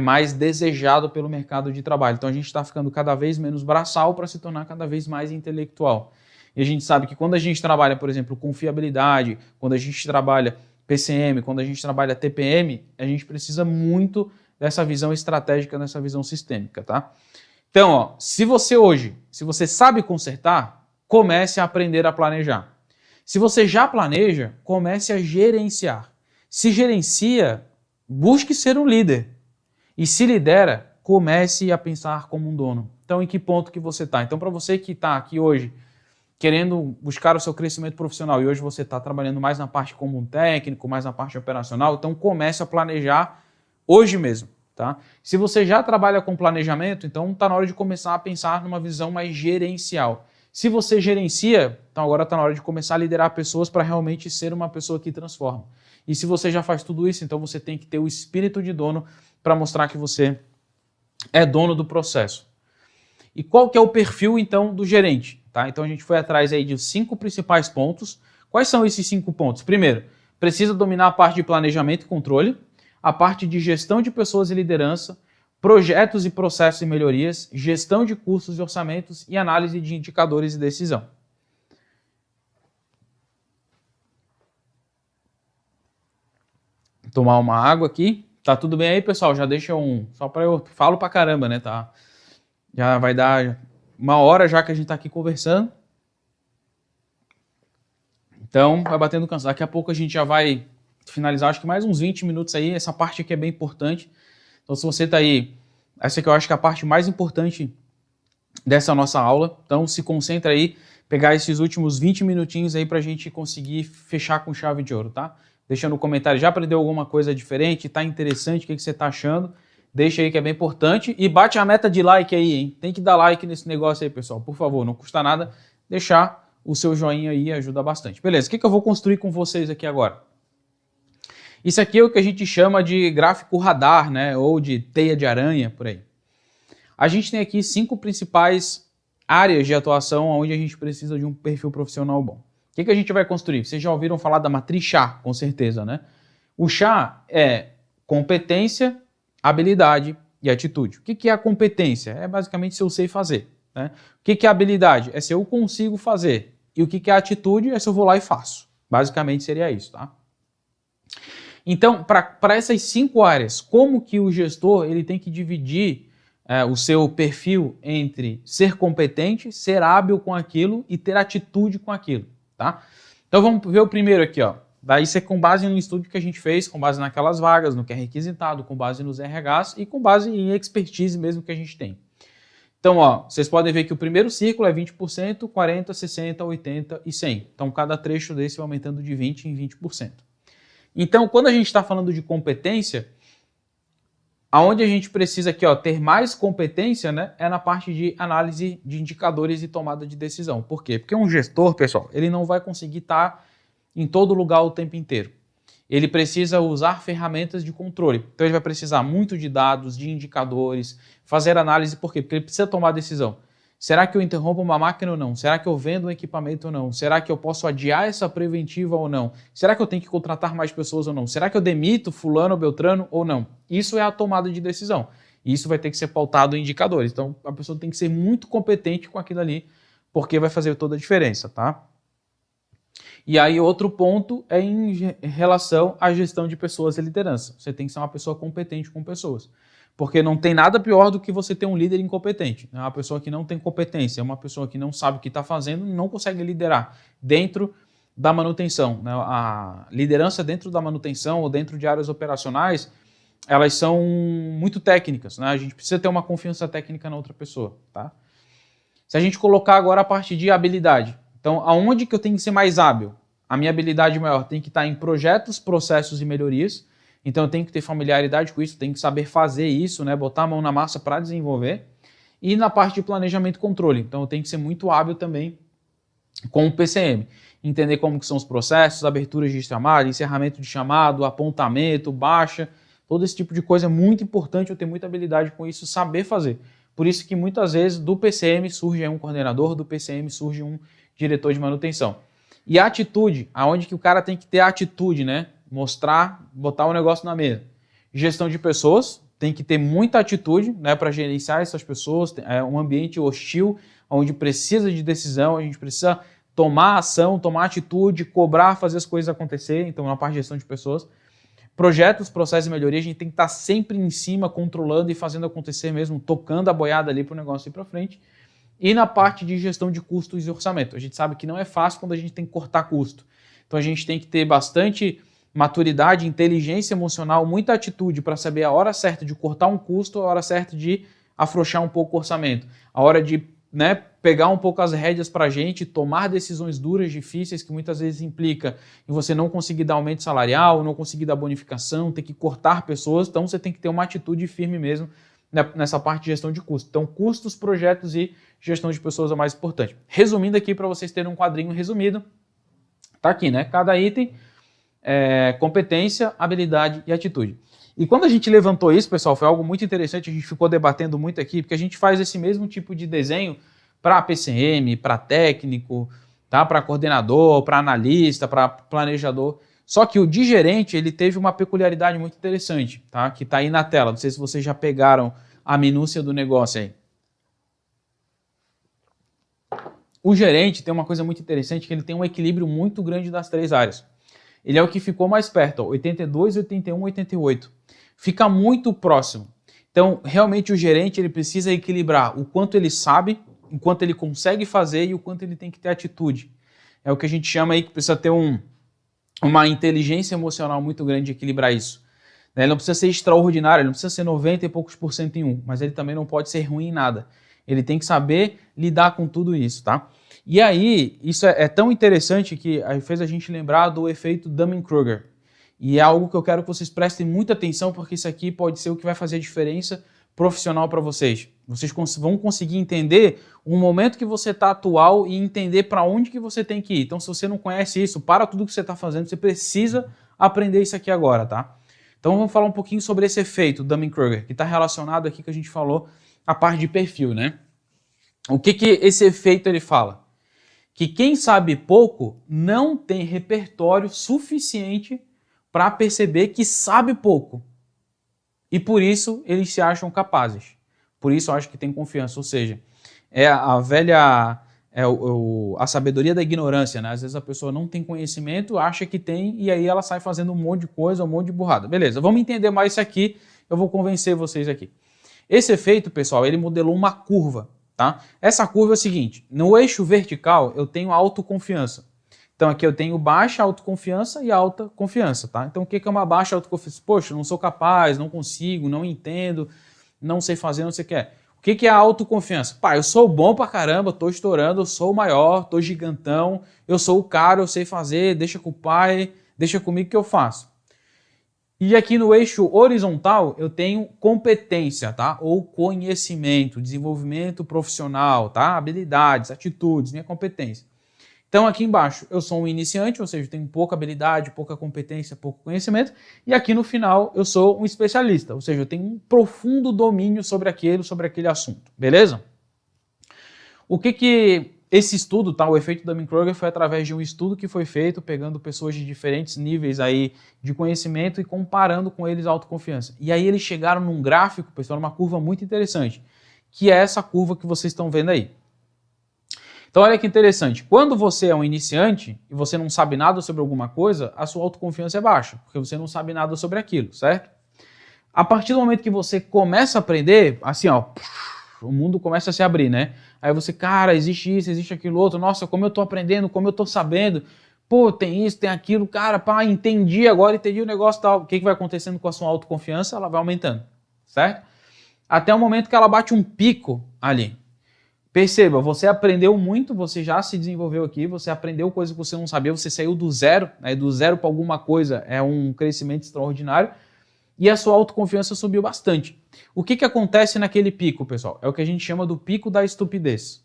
mais desejado pelo mercado de trabalho. Então a gente está ficando cada vez menos braçal para se tornar cada vez mais intelectual. E a gente sabe que quando a gente trabalha, por exemplo, com fiabilidade, quando a gente trabalha PCM, quando a gente trabalha TPM, a gente precisa muito dessa visão estratégica, dessa visão sistêmica, tá? Então, ó, se você sabe consertar, comece a aprender a planejar. Se você já planeja, comece a gerenciar. Se gerencia, busque ser um líder. E se lidera, comece a pensar como um dono. Então, em que ponto que você está? Então, para você que está aqui hoje, querendo buscar o seu crescimento profissional e hoje você está trabalhando mais na parte como um técnico, mais na parte operacional, então comece a planejar hoje mesmo. Tá? Se você já trabalha com planejamento, então está na hora de começar a pensar numa visão mais gerencial. Se você gerencia, então agora está na hora de começar a liderar pessoas para realmente ser uma pessoa que transforma. E se você já faz tudo isso, então você tem que ter o espírito de dono para mostrar que você é dono do processo. E qual que é o perfil, então, do gerente? Tá? Então a gente foi atrás aí de 5 principais pontos. Quais são esses 5 pontos? Primeiro, precisa dominar a parte de planejamento e controle, a parte de gestão de pessoas e liderança, projetos e processos e melhorias, gestão de custos e orçamentos e análise de indicadores e decisão. Vou tomar uma água aqui. Tá tudo bem aí, pessoal? Já deixa um... Só para eu... Falo pra caramba, né? Tá? Já vai dar 1 hora já que a gente tá aqui conversando. Então, vai batendo cansaço. Daqui a pouco a gente já vai finalizar, acho que mais uns 20 minutos aí. Essa parte aqui é bem importante. Então, se você tá aí... Essa aqui eu acho que é a parte mais importante dessa nossa aula. Então, se concentra aí, pegar esses últimos 20 minutinhos aí pra gente conseguir fechar com chave de ouro, tá? Deixa no comentário, já aprendeu alguma coisa diferente? Tá interessante? O que você tá achando? Deixa aí que é bem importante. E bate a meta de like aí, hein? Tem que dar like nesse negócio aí, pessoal. Por favor, não custa nada deixar o seu joinha aí, ajuda bastante. Beleza, o que eu vou construir com vocês aqui agora? Isso aqui é o que a gente chama de gráfico radar, né? Ou de teia de aranha, por aí. A gente tem aqui 5 principais áreas de atuação onde a gente precisa de um perfil profissional bom. O que a gente vai construir? Vocês já ouviram falar da matriz chá, com certeza, né? O chá é competência, habilidade e atitude. O que é a competência? É basicamente se eu sei fazer. Né? O que é a habilidade? É se eu consigo fazer. E o que é a atitude? É se eu vou lá e faço. Basicamente seria isso, tá? Então, para essas 5 áreas, como que o gestor ele tem que dividir o seu perfil entre ser competente, ser hábil com aquilo e ter atitude com aquilo, tá? Então vamos ver o primeiro aqui, ó. Daí isso é com base no estudo que a gente fez, com base naquelas vagas, no que é requisitado, com base nos RHs e com base em expertise mesmo que a gente tem. Então, ó, vocês podem ver que o primeiro círculo é 20%, 40%, 60%, 80% e 100%. Então, cada trecho desse vai aumentando de 20% em 20%. Então, quando a gente está falando de competência, aonde a gente precisa aqui, ó, ter mais competência, né, é na parte de análise de indicadores e tomada de decisão. Por quê? Porque um gestor, pessoal, ele não vai conseguir estar em todo lugar o tempo inteiro. Ele precisa usar ferramentas de controle. Então, ele vai precisar muito de dados, de indicadores, fazer análise. Por quê? Porque ele precisa tomar decisão. Será que eu interrompo uma máquina ou não? Será que eu vendo um equipamento ou não? Será que eu posso adiar essa preventiva ou não? Será que eu tenho que contratar mais pessoas ou não? Será que eu demito fulano ou beltrano ou não? Isso é a tomada de decisão. E isso vai ter que ser pautado em indicadores. Então, a pessoa tem que ser muito competente com aquilo ali, porque vai fazer toda a diferença, tá? E aí, outro ponto é em relação à gestão de pessoas e liderança. Você tem que ser uma pessoa competente com pessoas. Porque não tem nada pior do que você ter um líder incompetente. É uma pessoa que não tem competência, é uma pessoa que não sabe o que está fazendo e não consegue liderar dentro da manutenção. A liderança dentro da manutenção ou dentro de áreas operacionais, elas são muito técnicas. Né? A gente precisa ter uma confiança técnica na outra pessoa. Tá? Se a gente colocar agora a parte de habilidade, então aonde que eu tenho que ser mais hábil? A minha habilidade maior tem que estar em projetos, processos e melhorias. Então eu tenho que ter familiaridade com isso, tenho que saber fazer isso, né? Botar a mão na massa para desenvolver. E na parte de planejamento e controle, então eu tenho que ser muito hábil também com o PCM. Entender como que são os processos, aberturas de chamada, encerramento de chamado, apontamento, baixa, todo esse tipo de coisa é muito importante, eu ter muita habilidade com isso, saber fazer. Por isso que muitas vezes do PCM surge um coordenador, do PCM surge um diretor de manutenção. E a atitude, aonde que o cara tem que ter a atitude, né? Mostrar, botar o negócio na mesa. Gestão de pessoas, tem que ter muita atitude, né, para gerenciar essas pessoas. É um ambiente hostil, onde precisa de decisão, a gente precisa tomar ação, tomar atitude, cobrar, fazer as coisas acontecerem. Então, na parte de gestão de pessoas. Projetos, processos e melhoria, a gente tem que estar sempre em cima, controlando e fazendo acontecer mesmo, tocando a boiada ali para o negócio ir para frente. e na parte de gestão de custos e orçamento. A gente sabe que não é fácil quando a gente tem que cortar custo. Então a gente tem que ter bastante maturidade, inteligência emocional, muita atitude para saber a hora certa de cortar um custo, a hora certa de afrouxar um pouco o orçamento, a hora de, né, pegar um pouco as rédeas para a gente, tomar decisões duras, difíceis, que muitas vezes implica em você não conseguir dar aumento salarial, não conseguir dar bonificação, ter que cortar pessoas. Então você tem que ter uma atitude firme mesmo nessa parte de gestão de custos. Então custos, projetos e gestão de pessoas é o mais importante. Resumindo aqui para vocês terem um quadrinho resumido, tá aqui, né? Cada item, competência, habilidade e atitude. E quando a gente levantou isso, pessoal, foi algo muito interessante, a gente ficou debatendo muito aqui, porque a gente faz esse mesmo tipo de desenho para PCM, para técnico, tá? Para coordenador, para analista, para planejador. Só que o de gerente, ele teve uma peculiaridade muito interessante, tá? Que está aí na tela. Não sei se vocês já pegaram a minúcia do negócio aí. O gerente tem uma coisa muito interessante, que ele tem um equilíbrio muito grande das três áreas. Ele é o que ficou mais perto, ó, 82, 81, 88. Fica muito próximo. Então, realmente o gerente ele precisa equilibrar o quanto ele sabe, o quanto ele consegue fazer e o quanto ele tem que ter atitude. É o que a gente chama aí que precisa ter uma inteligência emocional muito grande de equilibrar isso. Ele não precisa ser extraordinário, ele não precisa ser 90 e poucos por cento em um, mas ele também não pode ser ruim em nada. Ele tem que saber lidar com tudo isso, tá? E aí, isso é tão interessante que fez a gente lembrar do efeito Dunning-Kruger. E é algo que eu quero que vocês prestem muita atenção, porque isso aqui pode ser o que vai fazer a diferença profissional para vocês. Vocês vão conseguir entender o momento que você está atual e entender para onde que você tem que ir. Então, se você não conhece isso, para tudo que você está fazendo, você precisa aprender isso aqui agora, tá? Então, vamos falar um pouquinho sobre esse efeito Dunning-Kruger, que está relacionado aqui que a gente falou, a parte de perfil, né? O que esse efeito ele fala? Que quem sabe pouco não tem repertório suficiente para perceber que sabe pouco. E por isso eles se acham capazes. Por isso eu acho que tem confiança. Ou seja, é a velha... a sabedoria da ignorância, né? Às vezes a pessoa não tem conhecimento, acha que tem, e aí ela sai fazendo um monte de coisa, um monte de burrada. Beleza, vamos entender mais isso aqui, eu vou convencer vocês aqui. Esse efeito, pessoal, ele modelou uma curva, tá? Essa curva é o seguinte, no eixo vertical eu tenho autoconfiança. Então aqui eu tenho baixa autoconfiança e alta confiança, tá? Então o que é uma baixa autoconfiança? Poxa, não sou capaz, não consigo, não entendo, não sei fazer, não sei o que é. O que é a autoconfiança? Pá, eu sou bom pra caramba, tô estourando, eu sou o maior, tô gigantão, eu sou o cara, eu sei fazer, deixa com o pai, deixa comigo que eu faço. E aqui no eixo horizontal eu tenho competência, tá? Ou conhecimento, desenvolvimento profissional, tá? Habilidades, atitudes, minha competência. Então aqui embaixo eu sou um iniciante, ou seja, eu tenho pouca habilidade, pouca competência, pouco conhecimento. E aqui no final eu sou um especialista, ou seja, eu tenho um profundo domínio sobre aquele assunto, beleza? O que esse estudo, tá? O efeito Dunning-Kruger foi através de um estudo que foi feito pegando pessoas de diferentes níveis aí de conhecimento e comparando com eles a autoconfiança. E aí eles chegaram num gráfico, pessoal, numa curva muito interessante, que é essa curva que vocês estão vendo aí. Então olha que interessante, quando você é um iniciante e você não sabe nada sobre alguma coisa, a sua autoconfiança é baixa, porque você não sabe nada sobre aquilo, certo? A partir do momento que você começa a aprender, assim ó, o mundo começa a se abrir, né? Aí você, cara, existe isso, existe aquilo outro, nossa, como eu tô aprendendo, como eu tô sabendo, pô, tem isso, tem aquilo, cara, pá, entendi agora, entendi o negócio tal. O que vai acontecendo com a sua autoconfiança? Ela vai aumentando, certo? Até o momento que ela bate um pico ali. Perceba, você aprendeu muito, você já se desenvolveu aqui, você aprendeu coisas que você não sabia, você saiu do zero, né? Do zero para alguma coisa é um crescimento extraordinário e a sua autoconfiança subiu bastante. O que acontece naquele pico, pessoal? É o que a gente chama do pico da estupidez.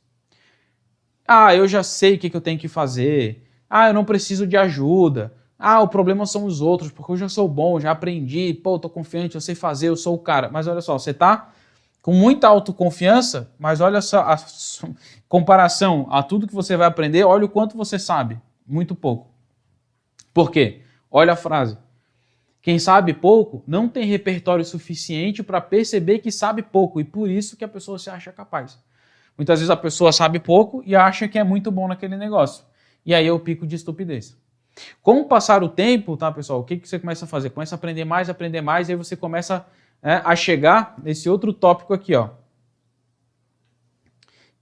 Ah, eu já sei o que eu tenho que fazer. Ah, eu não preciso de ajuda. Ah, o problema são os outros, porque eu já sou bom, já aprendi, pô, eu tô confiante, eu sei fazer, eu sou o cara. Mas olha só, você tá com muita autoconfiança, mas olha só, a comparação a tudo que você vai aprender, olha o quanto você sabe. Muito pouco. Por quê? Olha a frase. Quem sabe pouco não tem repertório suficiente para perceber que sabe pouco e por isso que a pessoa se acha capaz. Muitas vezes a pessoa sabe pouco e acha que é muito bom naquele negócio. E aí é o pico de estupidez. Com o passar do tempo, tá, pessoal, o que você começa a fazer? Começa a aprender mais, e aí você começa a chegar nesse outro tópico aqui, ó.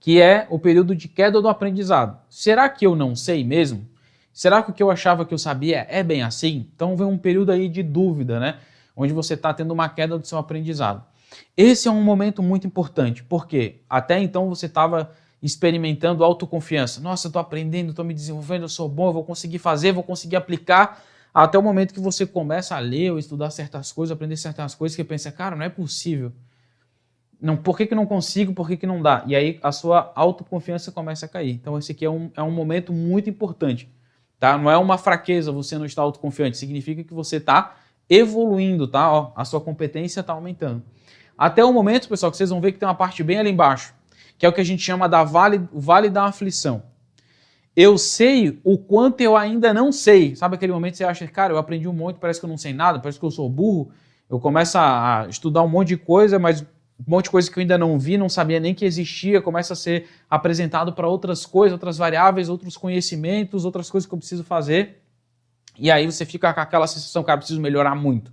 que é o período de queda do aprendizado. Será que eu não sei mesmo? Será que o que eu achava que eu sabia é bem assim? Então vem um período aí de dúvida, né? Onde você está tendo uma queda do seu aprendizado. Esse é um momento muito importante, porque até então você estava experimentando autoconfiança. Nossa, eu estou aprendendo, estou me desenvolvendo, eu sou bom, eu vou conseguir fazer, vou conseguir aplicar, até o momento que você começa a ler ou estudar certas coisas, aprender certas coisas, que pensa, cara, não é possível. Não, por que não consigo, por que não dá? E aí a sua autoconfiança começa a cair. Então esse aqui é um momento muito importante. Tá? Não é uma fraqueza você não estar autoconfiante, significa que você está evoluindo, tá? Ó, a sua competência está aumentando. Até o momento, pessoal, que vocês vão ver que tem uma parte bem ali embaixo, que é o que a gente chama da vale da aflição. Eu sei o quanto eu ainda não sei. Sabe aquele momento que você acha, cara, eu aprendi um monte, parece que eu não sei nada, parece que eu sou burro. Eu começo a estudar um monte de coisa, mas um monte de coisa que eu ainda não vi, não sabia nem que existia, começa a ser apresentado para outras coisas, outras variáveis, outros conhecimentos, outras coisas que eu preciso fazer. E aí você fica com aquela sensação, cara, eu preciso melhorar muito.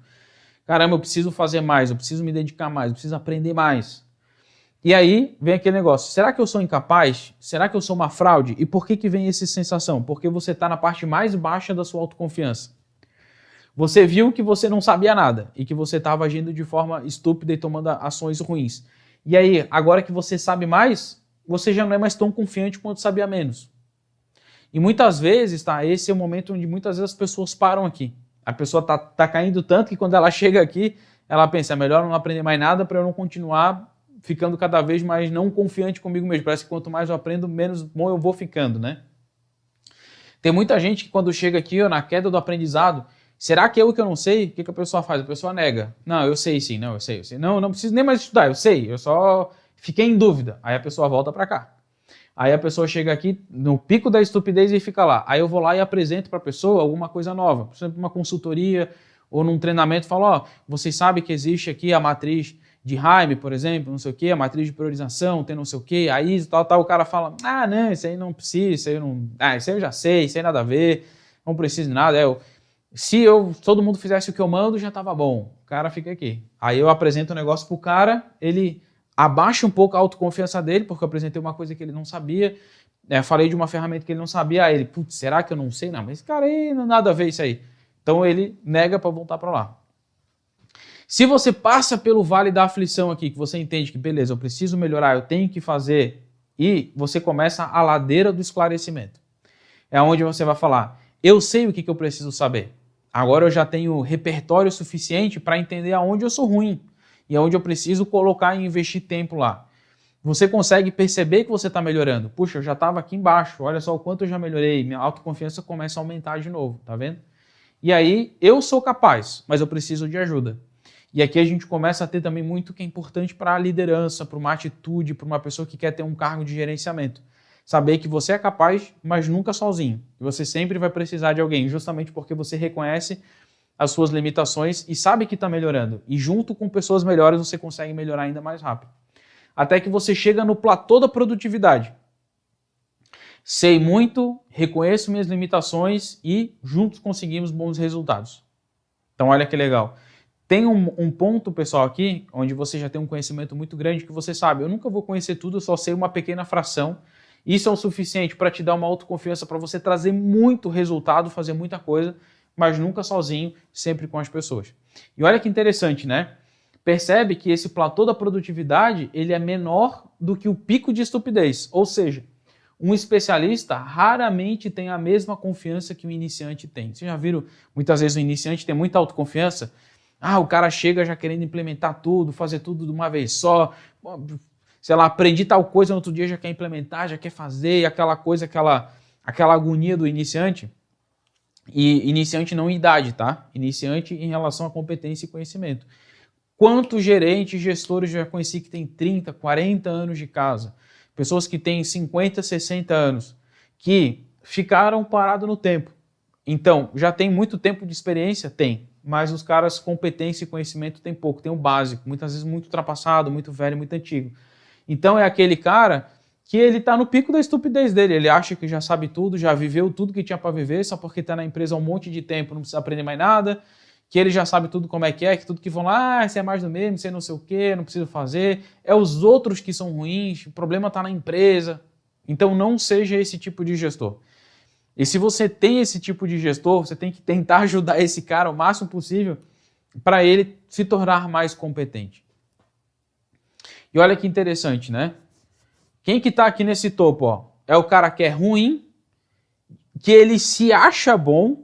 Caramba, eu preciso fazer mais, eu preciso me dedicar mais, eu preciso aprender mais. E aí vem aquele negócio, será que eu sou incapaz? Será que eu sou uma fraude? E por que vem essa sensação? Porque você está na parte mais baixa da sua autoconfiança. Você viu que você não sabia nada e que você estava agindo de forma estúpida e tomando ações ruins. E aí, agora que você sabe mais, você já não é mais tão confiante quanto sabia menos. E muitas vezes, tá, esse é o momento onde muitas vezes as pessoas param aqui. A pessoa tá caindo tanto que quando ela chega aqui, ela pensa, é melhor não aprender mais nada para eu não continuar ficando cada vez mais não confiante comigo mesmo. Parece que quanto mais eu aprendo, menos bom eu vou ficando, né? Tem muita gente que quando chega aqui, ó, na queda do aprendizado, será que eu não sei? O que a pessoa faz? A pessoa nega. Não, eu sei sim, não, eu sei. Não preciso nem mais estudar, eu sei, eu só fiquei em dúvida. Aí a pessoa volta para cá. Aí a pessoa chega aqui no pico da estupidez e fica lá. Aí eu vou lá e apresento para a pessoa alguma coisa nova. Por exemplo, uma consultoria ou num treinamento, falo, ó, vocês sabem que existe aqui a matriz de Haim, por exemplo, não sei o quê, a matriz de priorização, tem não sei o quê, a ISO, tal, o cara fala, ah, não, isso aí não precisa, isso aí não, isso aí eu já sei, isso aí nada a ver, não precisa de nada, se todo mundo fizesse o que eu mando, já estava bom. O cara fica aqui. Aí eu apresento o negócio pro cara, ele abaixa um pouco a autoconfiança dele, porque eu apresentei uma coisa que ele não sabia, falei de uma ferramenta que ele não sabia, aí ele, putz, será que eu não sei? Não, mas esse cara aí não nada a ver isso aí. Então ele nega para voltar para lá. Se você passa pelo vale da aflição aqui, que você entende que, beleza, eu preciso melhorar, eu tenho que fazer, e você começa a ladeira do esclarecimento. É onde você vai falar, eu sei o que eu preciso saber. Agora eu já tenho repertório suficiente para entender aonde eu sou ruim e aonde eu preciso colocar e investir tempo lá. Você consegue perceber que você está melhorando. Puxa, eu já estava aqui embaixo, olha só o quanto eu já melhorei, minha autoconfiança começa a aumentar de novo, tá vendo? E aí, eu sou capaz, mas eu preciso de ajuda. E aqui a gente começa a ter também muito que é importante para a liderança, para uma atitude, para uma pessoa que quer ter um cargo de gerenciamento. Saber que você é capaz, mas nunca sozinho. E você sempre vai precisar de alguém, justamente porque você reconhece as suas limitações e sabe que está melhorando. E junto com pessoas melhores você consegue melhorar ainda mais rápido. Até que você chega no platô da produtividade. Sei muito, reconheço minhas limitações e juntos conseguimos bons resultados. Então olha que legal. Tem um ponto, pessoal, aqui, onde você já tem um conhecimento muito grande que você sabe, eu nunca vou conhecer tudo, eu só sei uma pequena fração. Isso é o suficiente para te dar uma autoconfiança, para você trazer muito resultado, fazer muita coisa, mas nunca sozinho, sempre com as pessoas. E olha que interessante, né? Percebe que esse platô da produtividade, ele é menor do que o pico de estupidez. Ou seja, um especialista raramente tem a mesma confiança que o iniciante tem. Vocês já viram, muitas vezes o iniciante tem muita autoconfiança? O cara chega já querendo implementar tudo, fazer tudo de uma vez só. Sei lá, aprendi tal coisa, no outro dia já quer implementar, já quer fazer, e aquela coisa, aquela agonia do iniciante. E iniciante não em idade, tá? Iniciante em relação a competência e conhecimento. Quantos gerentes, gestores já conheci que têm 30, 40 anos de casa? Pessoas que têm 50, 60 anos, que ficaram parados no tempo. Então, já tem muito tempo de experiência? Tem. Mas os caras, competência e conhecimento tem pouco, tem o básico, muitas vezes muito ultrapassado, muito velho, muito antigo. Então é aquele cara que ele está no pico da estupidez dele, ele acha que já sabe tudo, já viveu tudo que tinha para viver, só porque está na empresa há um monte de tempo, não precisa aprender mais nada, que ele já sabe tudo como é que tudo que vão lá, isso é mais do mesmo, isso é não sei o quê, não preciso fazer, é os outros que são ruins, o problema está na empresa. Então não seja esse tipo de gestor. E se você tem esse tipo de gestor, você tem que tentar ajudar esse cara o máximo possível para ele se tornar mais competente. E olha que interessante, né? Quem que está aqui nesse topo, ó, é o cara que é ruim, que ele se acha bom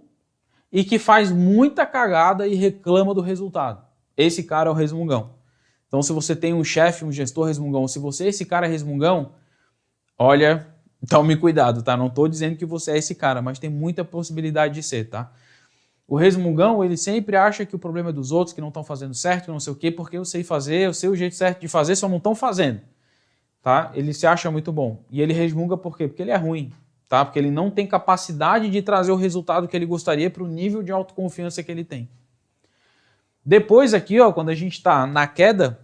e que faz muita cagada e reclama do resultado. Esse cara é o resmungão. Então, se você tem um chefe, um gestor resmungão, se você esse cara é resmungão, olha, tome cuidado, tá? Não estou dizendo que você é esse cara, mas tem muita possibilidade de ser, tá? O resmungão, ele sempre acha que o problema é dos outros, que não estão fazendo certo, que não sei o quê, porque eu sei fazer, eu sei o jeito certo de fazer, só não estão fazendo, tá? Ele se acha muito bom. E ele resmunga por quê? Porque ele é ruim, tá? Porque ele não tem capacidade de trazer o resultado que ele gostaria para o nível de autoconfiança que ele tem. Depois aqui, ó, quando a gente está na queda,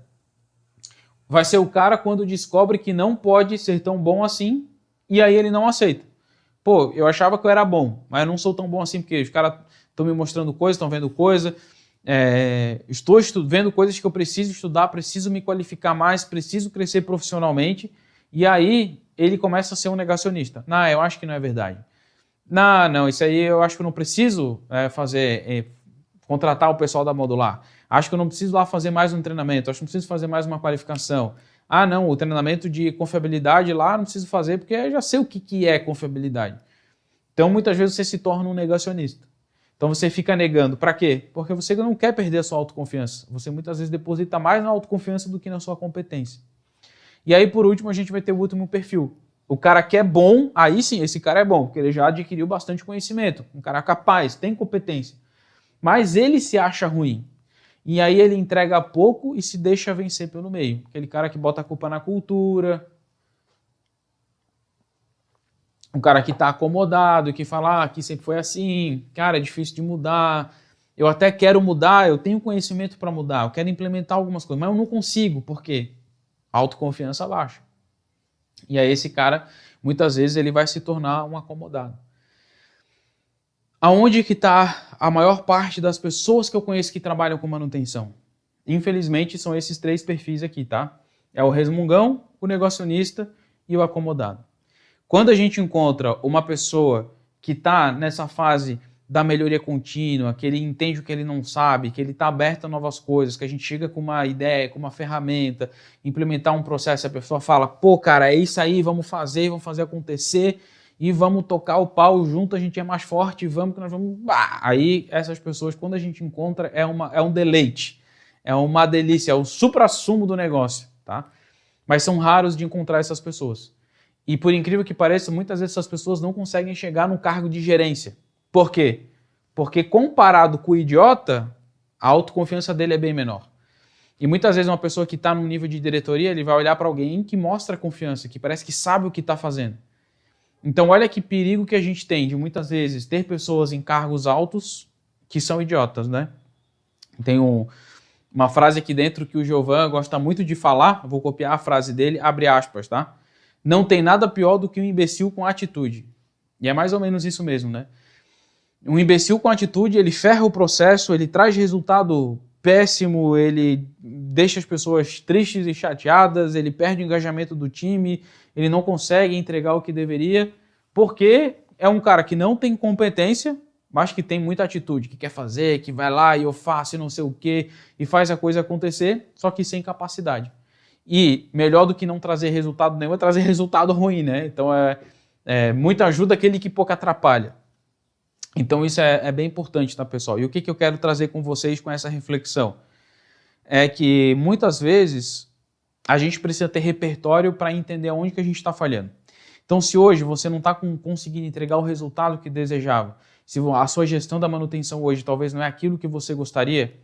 vai ser o cara quando descobre que não pode ser tão bom assim, e aí ele não aceita. Pô, eu achava que eu era bom, mas eu não sou tão bom assim, porque os caras estão me mostrando coisa, estão vendo coisa, estou vendo coisas que eu preciso estudar, preciso me qualificar mais, preciso crescer profissionalmente, e aí ele começa a ser um negacionista. Não, eu acho que não é verdade. Não, isso aí eu acho que eu não preciso contratar o pessoal da Modular. Acho que eu não preciso lá fazer mais um treinamento, acho que não preciso fazer mais uma qualificação. Não, o treinamento de confiabilidade lá não preciso fazer porque eu já sei o que é confiabilidade. Então, muitas vezes você se torna um negacionista. Então, você fica negando. Para quê? Porque você não quer perder a sua autoconfiança. Você muitas vezes deposita mais na autoconfiança do que na sua competência. E aí, por último, a gente vai ter o último perfil. O cara que é bom, aí sim, esse cara é bom, porque ele já adquiriu bastante conhecimento. Um cara capaz, tem competência. Mas ele se acha ruim. E aí ele entrega pouco e se deixa vencer pelo meio. Aquele cara que bota a culpa na cultura. Um cara que está acomodado, que fala, aqui sempre foi assim, cara, é difícil de mudar. Eu até quero mudar, eu tenho conhecimento para mudar, eu quero implementar algumas coisas, mas eu não consigo. Por quê? Autoconfiança baixa. E aí esse cara, muitas vezes, ele vai se tornar um acomodado. Aonde que está a maior parte das pessoas que eu conheço que trabalham com manutenção? Infelizmente, são esses 3 perfis aqui, tá? É o resmungão, o negacionista e o acomodado. Quando a gente encontra uma pessoa que está nessa fase da melhoria contínua, que ele entende o que ele não sabe, que ele está aberto a novas coisas, que a gente chega com uma ideia, com uma ferramenta, implementar um processo, a pessoa fala, pô, cara, é isso aí, vamos fazer acontecer e vamos tocar o pau junto, a gente é mais forte, vamos que nós vamos... Aí essas pessoas, quando a gente encontra, é um deleite, é uma delícia, é o suprassumo do negócio, tá? Mas são raros de encontrar essas pessoas. E por incrível que pareça, muitas vezes essas pessoas não conseguem chegar no cargo de gerência. Por quê? Porque comparado com o idiota, a autoconfiança dele é bem menor. E muitas vezes uma pessoa que está num nível de diretoria, ele vai olhar para alguém que mostra confiança, que parece que sabe o que está fazendo. Então olha que perigo que a gente tem de muitas vezes ter pessoas em cargos altos que são idiotas, né? Tem uma frase aqui dentro que o Giovan gosta muito de falar, vou copiar a frase dele, abre aspas, tá? Não tem nada pior do que um imbecil com atitude. E é mais ou menos isso mesmo, né? Um imbecil com atitude, ele ferra o processo, ele traz resultado péssimo, ele deixa as pessoas tristes e chateadas, ele perde o engajamento do time, ele não consegue entregar o que deveria, porque é um cara que não tem competência, mas que tem muita atitude, que quer fazer, que vai lá e eu faço e não sei o quê, e faz a coisa acontecer, só que sem capacidade. E melhor do que não trazer resultado nenhum é trazer resultado ruim, né? Então muito ajuda aquele que pouco atrapalha. Então isso é bem importante, tá, pessoal? E o que eu quero trazer com vocês com essa reflexão? É que muitas vezes a gente precisa ter repertório para entender onde que a gente está falhando. Então se hoje você não está conseguindo entregar o resultado que desejava, se a sua gestão da manutenção hoje talvez não é aquilo que você gostaria,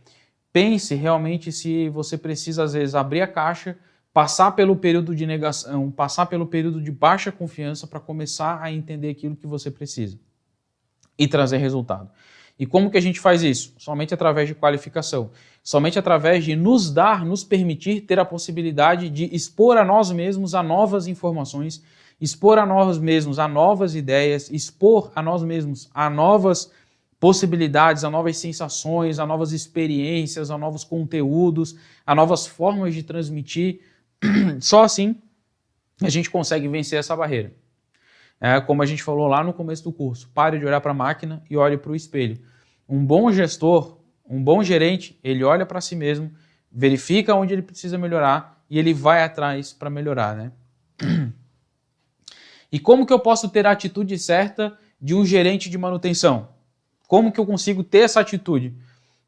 pense realmente se você precisa às vezes abrir a caixa, passar pelo período de negação, passar pelo período de baixa confiança para começar a entender aquilo que você precisa e trazer resultado. E como que a gente faz isso? Somente através de qualificação. Somente através de nos permitir ter a possibilidade de expor a nós mesmos a novas informações, expor a nós mesmos a novas ideias, expor a nós mesmos a novas possibilidades, a novas sensações, a novas experiências, a novos conteúdos, a novas formas de transmitir. Só assim a gente consegue vencer essa barreira. Como a gente falou lá no começo do curso, pare de olhar para a máquina e olhe para o espelho. Um bom gestor, um bom gerente, ele olha para si mesmo, verifica onde ele precisa melhorar e ele vai atrás para melhorar, né? E como que eu posso ter a atitude certa de um gerente de manutenção? Como que eu consigo ter essa atitude?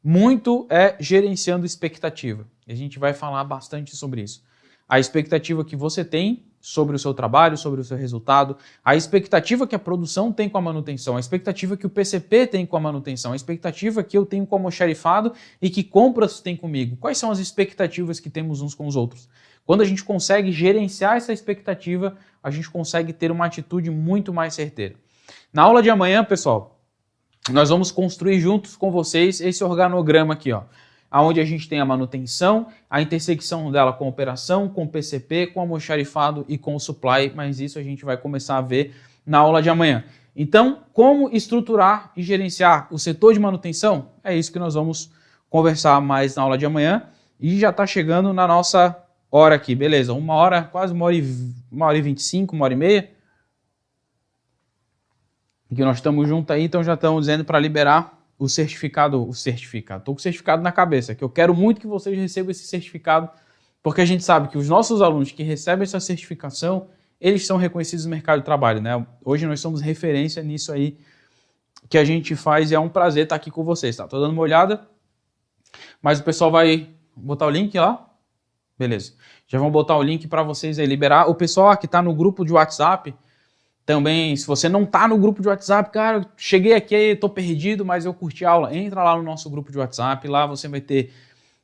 Muito é gerenciando expectativa. E a gente vai falar bastante sobre isso. A expectativa que você tem sobre o seu trabalho, sobre o seu resultado, a expectativa que a produção tem com a manutenção, a expectativa que o PCP tem com a manutenção, a expectativa que eu tenho como almoxarifado e que compras tem comigo. Quais são as expectativas que temos uns com os outros? Quando a gente consegue gerenciar essa expectativa, a gente consegue ter uma atitude muito mais certeira. Na aula de amanhã, pessoal, nós vamos construir juntos com vocês esse organograma aqui, ó, onde a gente tem a manutenção, a intersecção dela com a operação, com o PCP, com o almoxarifado e com o supply, mas isso a gente vai começar a ver na aula de amanhã. Então, como estruturar e gerenciar o setor de manutenção? É isso que nós vamos conversar mais na aula de amanhã e já está chegando na nossa hora aqui, beleza? Uma hora, quase uma hora e 25, uma hora e meia. Que nós estamos juntos aí, então já estamos dizendo para liberar o certificado, estou com o certificado na cabeça, que eu quero muito que vocês recebam esse certificado, porque a gente sabe que os nossos alunos que recebem essa certificação, eles são reconhecidos no mercado de trabalho, né? Hoje nós somos referência nisso aí que a gente faz e é um prazer estar aqui com vocês, tá? Tô dando uma olhada, mas o pessoal vai botar o link lá, beleza. Já vão botar o link para vocês aí liberar. O pessoal que está no grupo de WhatsApp, também, se você não está no grupo de WhatsApp, cara, cheguei aqui, estou perdido, mas eu curti a aula, entra lá no nosso grupo de WhatsApp, lá você vai ter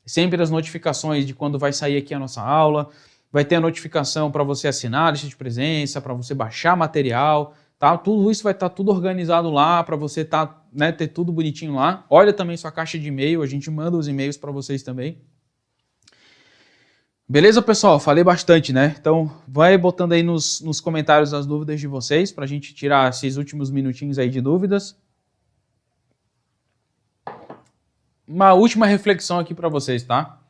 sempre as notificações de quando vai sair aqui a nossa aula, vai ter a notificação para você assinar a lista de presença, para você baixar material, tá? Tudo isso vai estar tudo organizado lá, para você né, ter tudo bonitinho lá. Olha também sua caixa de e-mail, a gente manda os e-mails para vocês também. Beleza, pessoal? Falei bastante, né? Então, vai botando aí nos comentários as dúvidas de vocês, para a gente tirar esses últimos minutinhos aí de dúvidas. Uma última reflexão aqui para vocês, tá?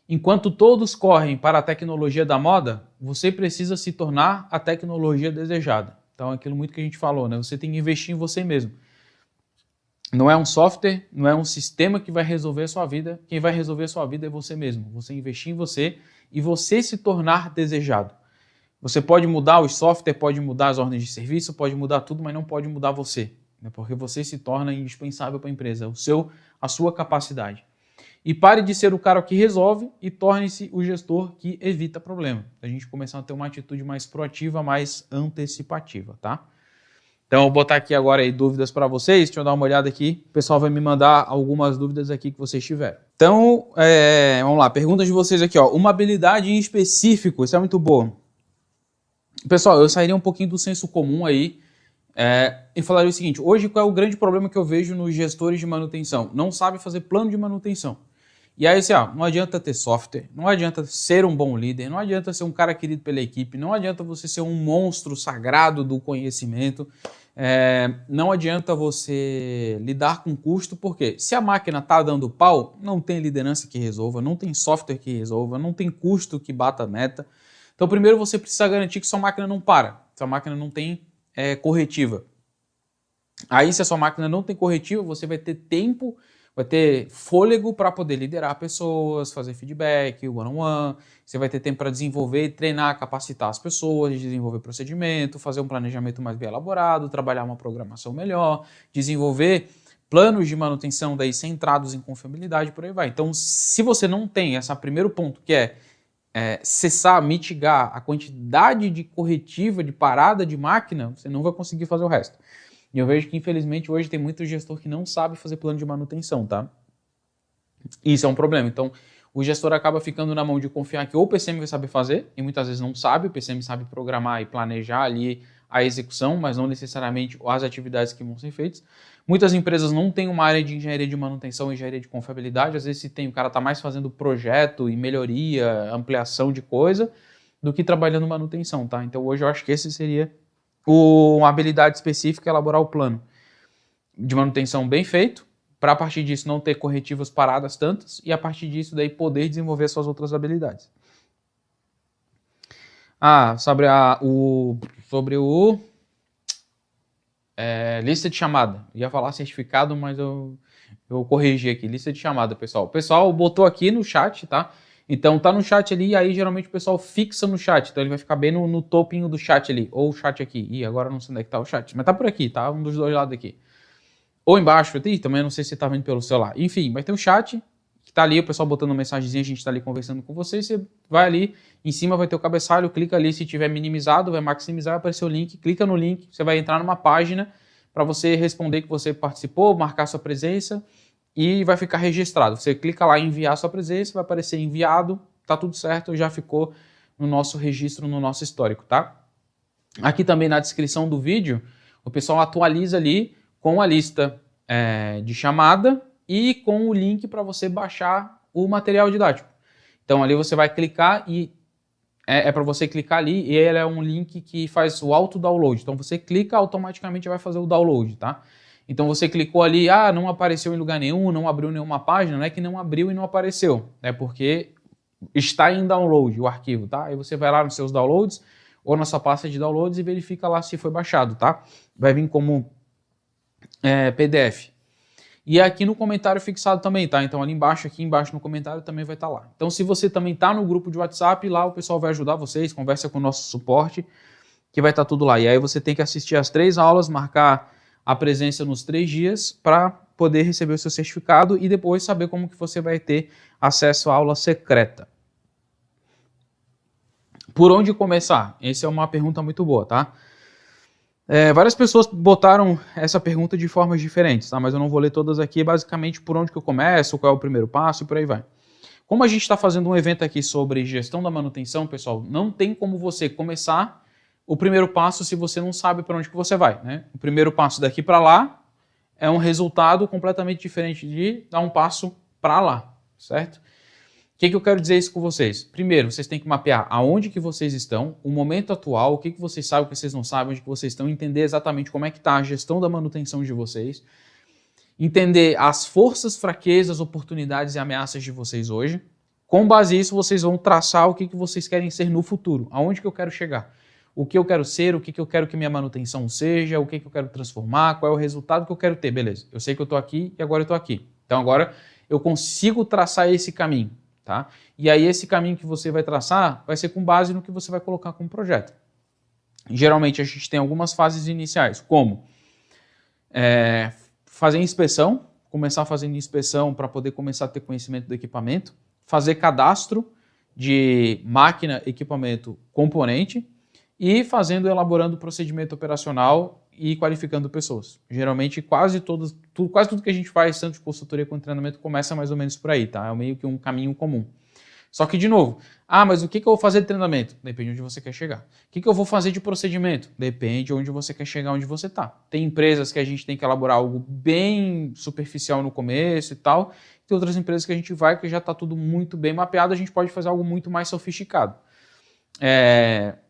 Enquanto todos correm para a tecnologia da moda, você precisa se tornar a tecnologia desejada. Então, aquilo muito que a gente falou, né? Você tem que investir em você mesmo. Não é um software, não é um sistema que vai resolver a sua vida. Quem vai resolver a sua vida é você mesmo. Você investir em você e você se tornar desejado. Você pode mudar o software, pode mudar as ordens de serviço, pode mudar tudo, mas não pode mudar você. Né? Porque você se torna indispensável para a empresa, a sua capacidade. E pare de ser o cara que resolve e torne-se o gestor que evita problema. A gente começar a ter uma atitude mais proativa, mais antecipativa, tá? Então, eu vou botar aqui agora aí dúvidas para vocês. Deixa eu dar uma olhada aqui. O pessoal vai me mandar algumas dúvidas aqui que vocês tiveram. Então, vamos lá. Perguntas de vocês aqui, ó. Uma habilidade em específico. Isso é muito bom. Pessoal, eu sairia um pouquinho do senso comum aí e falaria o seguinte. Hoje, qual é o grande problema que eu vejo nos gestores de manutenção? Não sabe fazer plano de manutenção. E aí, assim, não adianta ter software, não adianta ser um bom líder, não adianta ser um cara querido pela equipe, não adianta você ser um monstro sagrado do conhecimento, não adianta você lidar com custo, porque se a máquina está dando pau, não tem liderança que resolva, não tem software que resolva, não tem custo que bata a meta. Então, primeiro você precisa garantir que sua máquina não para, sua máquina não tem corretiva. Aí, se a sua máquina não tem corretiva, você vai ter tempo, vai ter fôlego para poder liderar pessoas, fazer feedback, one-on-one. Você vai ter tempo para desenvolver, treinar, capacitar as pessoas, desenvolver procedimento, fazer um planejamento mais bem elaborado, trabalhar uma programação melhor, desenvolver planos de manutenção daí centrados em confiabilidade, por aí vai. Então, se você não tem esse primeiro ponto, que é cessar, mitigar a quantidade de corretiva, de parada de máquina, você não vai conseguir fazer o resto. E eu vejo que, infelizmente, hoje tem muito gestor que não sabe fazer plano de manutenção, tá? Isso é um problema. Então, o gestor acaba ficando na mão de confiar que ou o PCM vai saber fazer, e muitas vezes não sabe, o PCM sabe programar e planejar ali a execução, mas não necessariamente as atividades que vão ser feitas. Muitas empresas não têm uma área de engenharia de manutenção e engenharia de confiabilidade, às vezes se tem, o cara está mais fazendo projeto e melhoria, ampliação de coisa, do que trabalhando manutenção, tá? Então, hoje eu acho que esse seria uma habilidade específica é elaborar o plano. de manutenção bem feito, para a partir disso não ter corretivas paradas tantas e a partir disso daí poder desenvolver suas outras habilidades. Sobre lista de chamada. Ia falar certificado, mas eu corrigi aqui. Lista de chamada, pessoal. O pessoal botou aqui no chat, tá? Então tá no chat ali, e aí geralmente o pessoal fixa no chat. Então ele vai ficar bem no topinho do chat ali. Ou o chat aqui. Ih, agora não sei onde é que tá o chat. Mas tá por aqui, tá? Um dos dois lados aqui. Ou embaixo, também não sei se você tá vendo pelo celular. Enfim, vai ter um chat que tá ali, o pessoal botando mensagenzinha, a gente tá ali conversando com vocês. Você vai ali, em cima vai ter o cabeçalho, clica ali, se tiver minimizado, vai maximizar, vai aparecer o link, clica no link, você vai entrar numa página para você responder que você participou, marcar sua presença e vai ficar registrado. Você clica lá em enviar sua presença, vai aparecer enviado, tá tudo certo, já ficou no nosso registro, no nosso histórico, tá? Aqui também na descrição do vídeo, o pessoal atualiza ali com a lista de chamada e com o link para você baixar o material didático. Então ali você vai clicar e para você clicar ali e ele é um link que faz o auto-download. Então você clica, automaticamente vai fazer o download, tá? Então você clicou ali, não apareceu em lugar nenhum, não abriu nenhuma página, não é que não abriu e não apareceu, é porque está em download o arquivo, tá? Aí você vai lá nos seus downloads ou na sua pasta de downloads e verifica lá se foi baixado, tá? Vai vir como PDF. E aqui no comentário fixado também, tá? Então ali embaixo, aqui embaixo no comentário também vai estar lá. Então se você também tá no grupo de WhatsApp, lá o pessoal vai ajudar vocês, conversa com o nosso suporte, que vai estar tudo lá. E aí você tem que assistir as 3 aulas, marcar a presença nos 3 dias para poder receber o seu certificado e depois saber como que você vai ter acesso à aula secreta. Por onde começar? Essa é uma pergunta muito boa, tá? Várias pessoas botaram essa pergunta de formas diferentes, tá? Mas eu não vou ler todas aqui, basicamente por onde que eu começo, qual é o primeiro passo e por aí vai. Como a gente está fazendo um evento aqui sobre gestão da manutenção, pessoal, não tem como você começar o primeiro passo se você não sabe para onde que você vai, né? O primeiro passo daqui para lá é um resultado completamente diferente de dar um passo para lá, certo? O que eu quero dizer isso com vocês? Primeiro, vocês têm que mapear aonde que vocês estão, o momento atual, o que vocês sabem, o que vocês não sabem, onde que vocês estão, entender exatamente como é que está a gestão da manutenção de vocês, entender as forças, fraquezas, oportunidades e ameaças de vocês hoje. Com base nisso, vocês vão traçar o que vocês querem ser no futuro, aonde que eu quero chegar, o que eu quero ser, o que eu quero que minha manutenção seja, o que eu quero transformar, qual é o resultado que eu quero ter, beleza. Eu sei que eu estou aqui e agora eu estou aqui. Então agora eu consigo traçar esse caminho. Tá? E aí esse caminho que você vai traçar vai ser com base no que você vai colocar como projeto. Geralmente a gente tem algumas fases iniciais, como fazer inspeção, começar fazendo inspeção para poder começar a ter conhecimento do equipamento, fazer cadastro de máquina, equipamento, componente e elaborando procedimento operacional e qualificando pessoas. Geralmente quase tudo que a gente faz, tanto de consultoria quanto de treinamento, começa mais ou menos por aí, tá? É meio que um caminho comum. Só que, de novo, mas o que eu vou fazer de treinamento? Depende de onde você quer chegar. O que eu vou fazer de procedimento? Depende de onde você quer chegar, onde você está. Tem empresas que a gente tem que elaborar algo bem superficial no começo e tal. Tem outras empresas que a gente vai que já está tudo muito bem mapeado, a gente pode fazer algo muito mais sofisticado.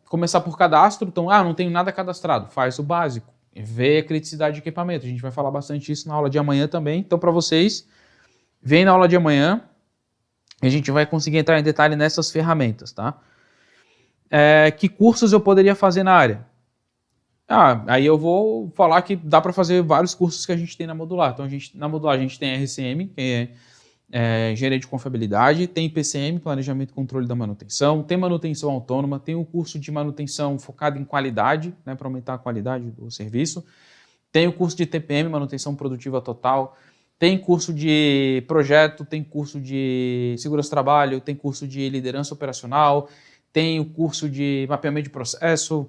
Começar por cadastro, então, não tenho nada cadastrado, faz o básico. Vê a criticidade de equipamento. A gente vai falar bastante isso na aula de amanhã também. Então, para vocês, vem na aula de amanhã e a gente vai conseguir entrar em detalhe nessas ferramentas, tá? Que cursos eu poderia fazer na área? Aí eu vou falar que dá para fazer vários cursos que a gente tem na Modular. Então, na Modular a gente tem RCM, que é engenharia de confiabilidade, tem PCM, planejamento e controle da manutenção, tem manutenção autônoma, tem o curso de manutenção focado em qualidade, né, para aumentar a qualidade do serviço, tem o curso de TPM, manutenção produtiva total, tem curso de projeto, tem curso de segurança do trabalho, tem curso de liderança operacional, tem o curso de mapeamento de processo,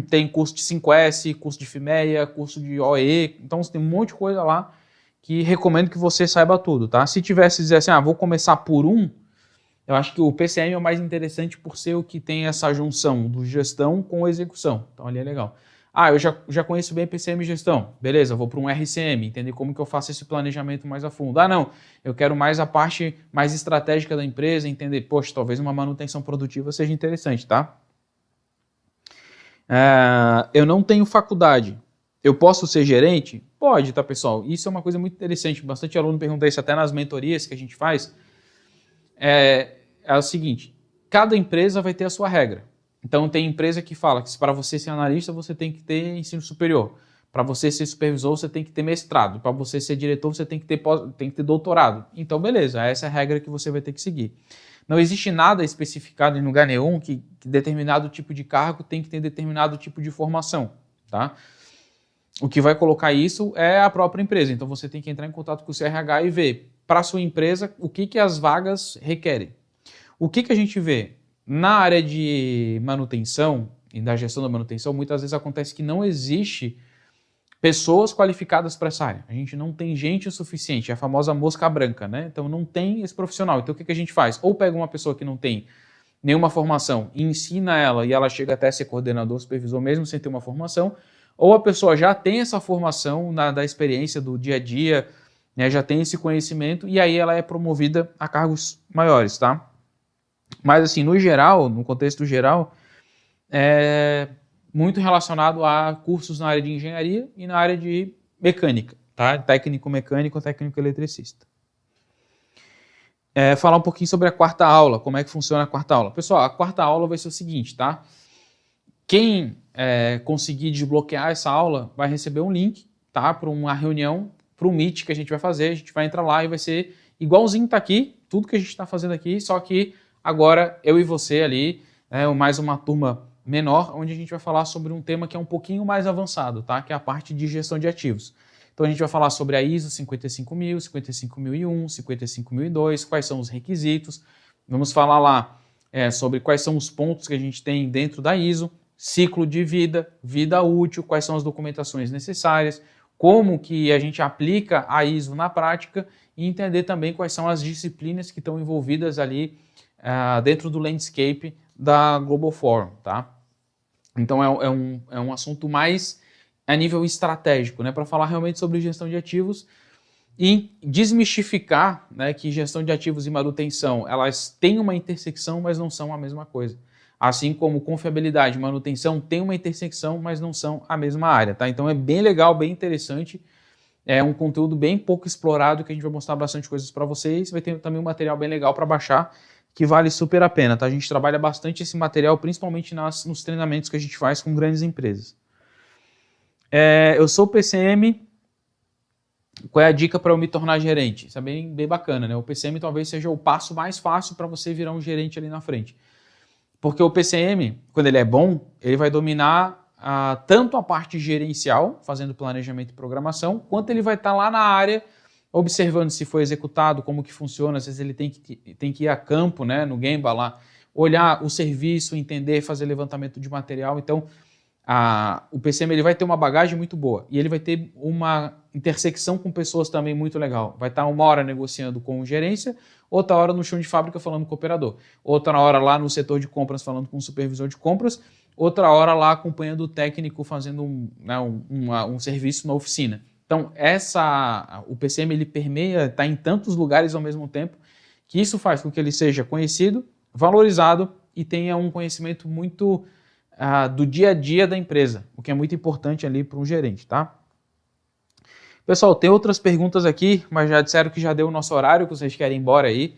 tem curso de 5S, curso de FIMEA, curso de OE, então tem um monte de coisa lá que recomendo que você saiba tudo, tá? Se tivesse dizer assim, vou começar por eu acho que o PCM é o mais interessante por ser o que tem essa junção do gestão com execução. Então ali é legal. Eu já conheço bem PCM e gestão. Beleza, vou para um RCM, entender como que eu faço esse planejamento mais a fundo. Não, eu quero mais a parte mais estratégica da empresa, entender, poxa, talvez uma manutenção produtiva seja interessante, tá? Eu não tenho faculdade. Eu posso ser gerente? Pode, tá, pessoal? Isso é uma coisa muito interessante. Bastante aluno pergunta isso até nas mentorias que a gente faz. É o seguinte, cada empresa vai ter a sua regra. Então, tem empresa que fala que para você ser analista, você tem que ter ensino superior. Para você ser supervisor, você tem que ter mestrado. Para você ser diretor, você tem que ter doutorado. Então, beleza, essa é a regra que você vai ter que seguir. Não existe nada especificado em lugar nenhum que determinado tipo de cargo tem que ter determinado tipo de formação, tá? O que vai colocar isso é a própria empresa. Então, você tem que entrar em contato com o seu RH e ver para a sua empresa o que as vagas requerem. O que a gente vê? Na área de manutenção e da gestão da manutenção, muitas vezes acontece que não existe pessoas qualificadas para essa área. A gente não tem gente o suficiente, é a famosa mosca branca, né? Então não tem esse profissional. Então o que a gente faz? Ou pega uma pessoa que não tem nenhuma formação e ensina ela e ela chega até ser coordenador, supervisor mesmo sem ter uma formação, ou a pessoa já tem essa formação da experiência do dia a dia, né, já tem esse conhecimento e aí ela é promovida a cargos maiores, tá? Mas assim, no geral, no contexto geral, é muito relacionado a cursos na área de engenharia e na área de mecânica, tá? Técnico mecânico, técnico eletricista. Falar um pouquinho sobre a quarta aula, como é que funciona a quarta aula. Pessoal, a quarta aula vai ser o seguinte, tá? Quem conseguir desbloquear essa aula vai receber um link, tá? Para uma reunião, para um meet que a gente vai fazer. A gente vai entrar lá e vai ser igualzinho tá aqui, tudo que a gente está fazendo aqui, só que agora eu e você ali, mais uma turma menor, onde a gente vai falar sobre um tema que é um pouquinho mais avançado, tá? Que é a parte de gestão de ativos. Então a gente vai falar sobre a ISO 55000, 55001, 55002, quais são os requisitos. Vamos falar lá sobre quais são os pontos que a gente tem dentro da ISO, ciclo de vida, vida útil, quais são as documentações necessárias, como que a gente aplica a ISO na prática e entender também quais são as disciplinas que estão envolvidas ali dentro do landscape da Global Forum, tá? Então é um assunto mais a nível estratégico, né, para falar realmente sobre gestão de ativos e desmistificar, né, que gestão de ativos e manutenção, elas têm uma intersecção, mas não são a mesma coisa. Assim como confiabilidade e manutenção tem uma intersecção, mas não são a mesma área, tá? Então é bem legal, bem interessante, é um conteúdo bem pouco explorado que a gente vai mostrar bastante coisas para vocês, vai ter também um material bem legal para baixar, que vale super a pena, tá? A gente trabalha bastante esse material, principalmente nos treinamentos que a gente faz com grandes empresas. Eu sou PCM, qual é a dica para eu me tornar gerente? Isso é bem bacana, né? O PCM talvez seja o passo mais fácil para você virar um gerente ali na frente. Porque o PCM, quando ele é bom, ele vai dominar tanto a parte gerencial, fazendo planejamento e programação, quanto ele vai estar lá na área, observando se foi executado, como que funciona, às vezes ele tem que ir a campo, né, no Gemba lá, olhar o serviço, entender, fazer levantamento de material. Então, o PCM ele vai ter uma bagagem muito boa e ele vai ter uma intersecção com pessoas também muito legal. Vai estar uma hora negociando com gerência, outra hora no chão de fábrica falando com o operador, outra hora lá no setor de compras falando com o supervisor de compras, outra hora lá acompanhando o técnico fazendo um serviço na oficina. Então, o PCM ele permeia, está em tantos lugares ao mesmo tempo, que isso faz com que ele seja conhecido, valorizado e tenha um conhecimento muito do dia a dia da empresa, o que é muito importante ali para um gerente, tá? Pessoal, tem outras perguntas aqui, mas já disseram que já deu o nosso horário, que vocês querem ir embora aí.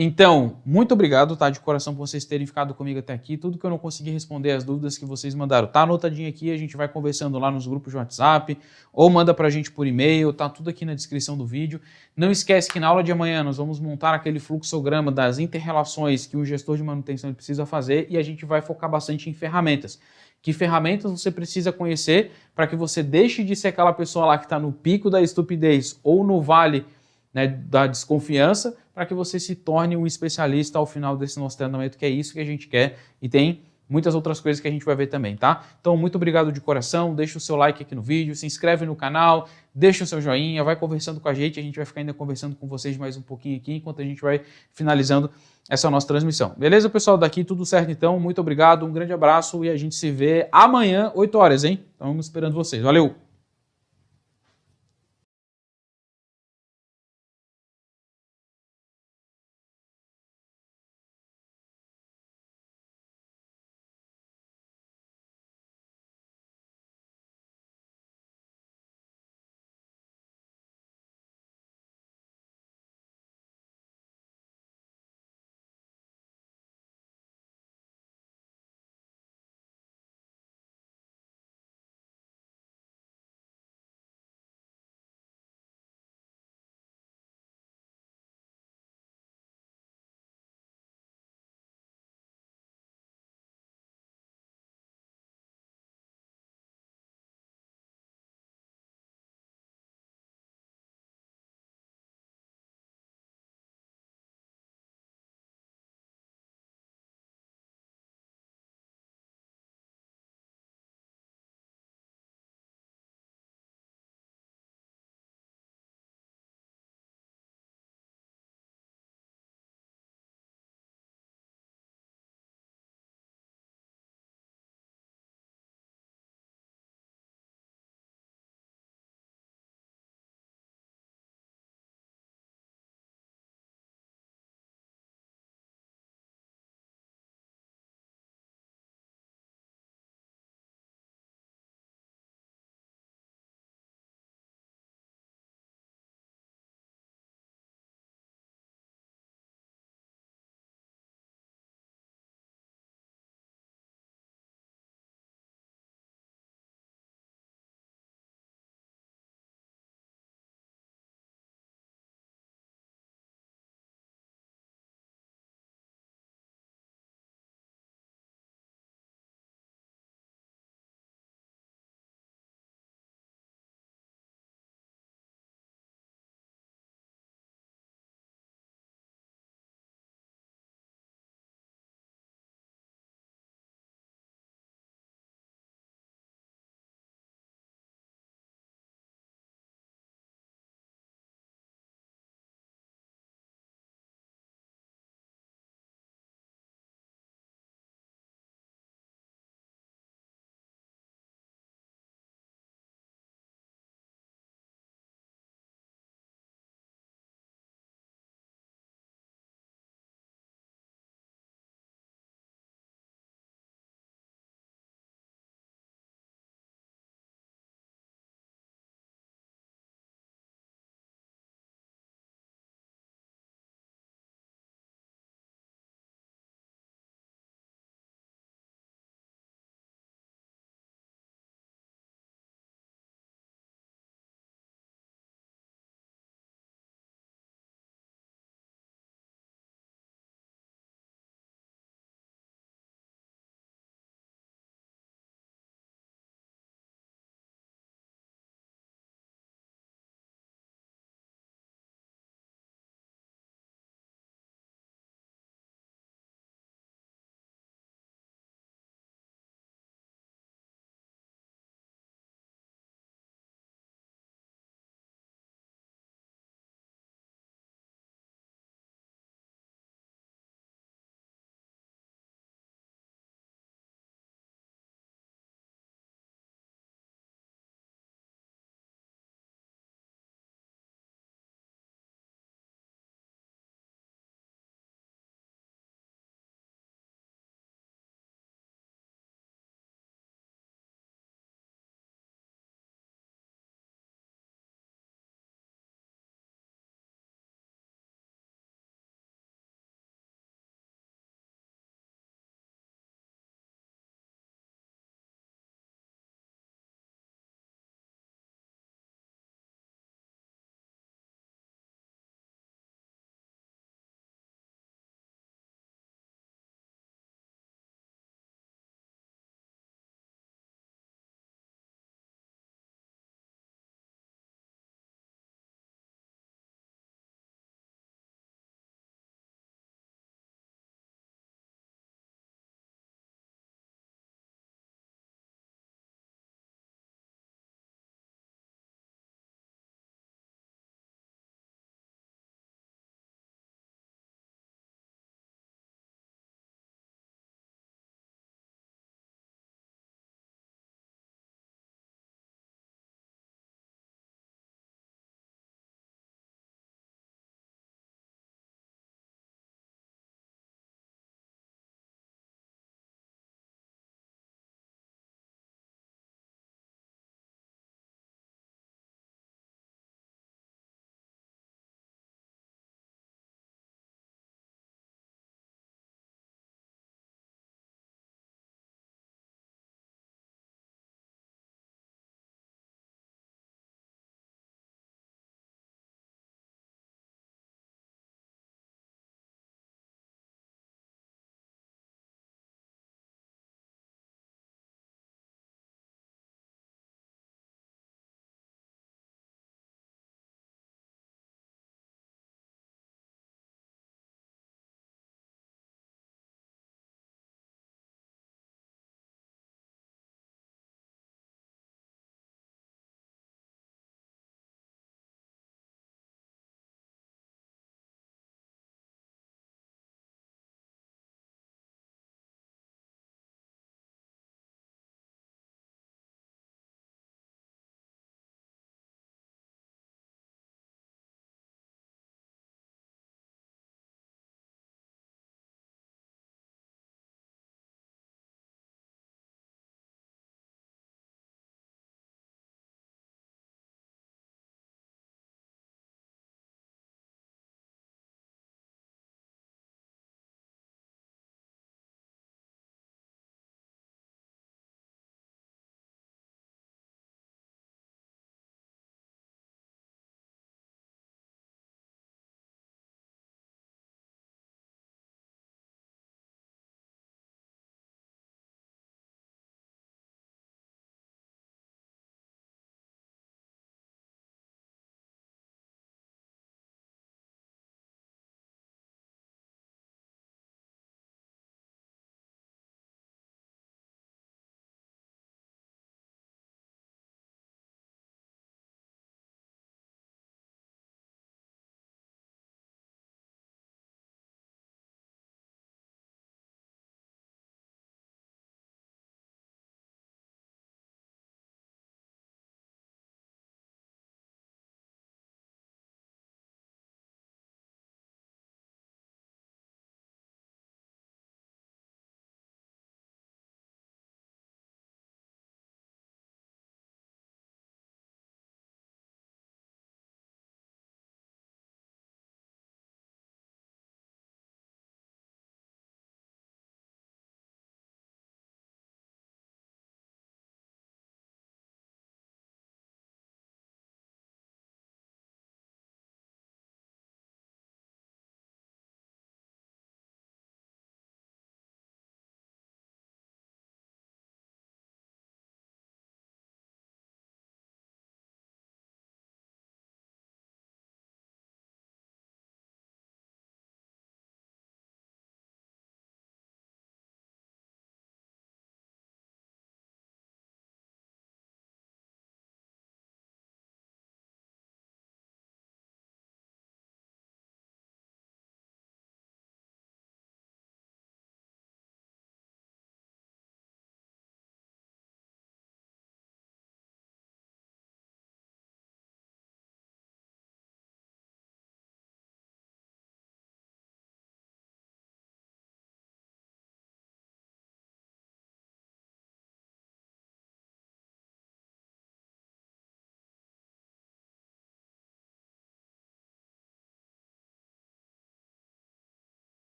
Então, muito obrigado, tá, de coração por vocês terem ficado comigo até aqui. Tudo que eu não consegui responder, as dúvidas que vocês mandaram, tá anotadinho aqui, a gente vai conversando lá nos grupos de WhatsApp, ou manda pra gente por e-mail, tá tudo aqui na descrição do vídeo. Não esquece que na aula de amanhã nós vamos montar aquele fluxograma das inter-relações que um gestor de manutenção precisa fazer e a gente vai focar bastante em ferramentas. Que ferramentas você precisa conhecer para que você deixe de ser aquela pessoa lá que está no pico da estupidez ou no vale, né, da desconfiança, para que você se torne um especialista ao final desse nosso treinamento, que é isso que a gente quer e tem muitas outras coisas que a gente vai ver também, tá? Então, muito obrigado de coração, deixa o seu like aqui no vídeo, se inscreve no canal, deixa o seu joinha, vai conversando com a gente vai ficar ainda conversando com vocês mais um pouquinho aqui, enquanto a gente vai finalizando essa nossa transmissão. Beleza, pessoal? Daqui tudo certo, então, muito obrigado, um grande abraço e a gente se vê amanhã, 8 horas, hein? Estamos esperando vocês. Valeu!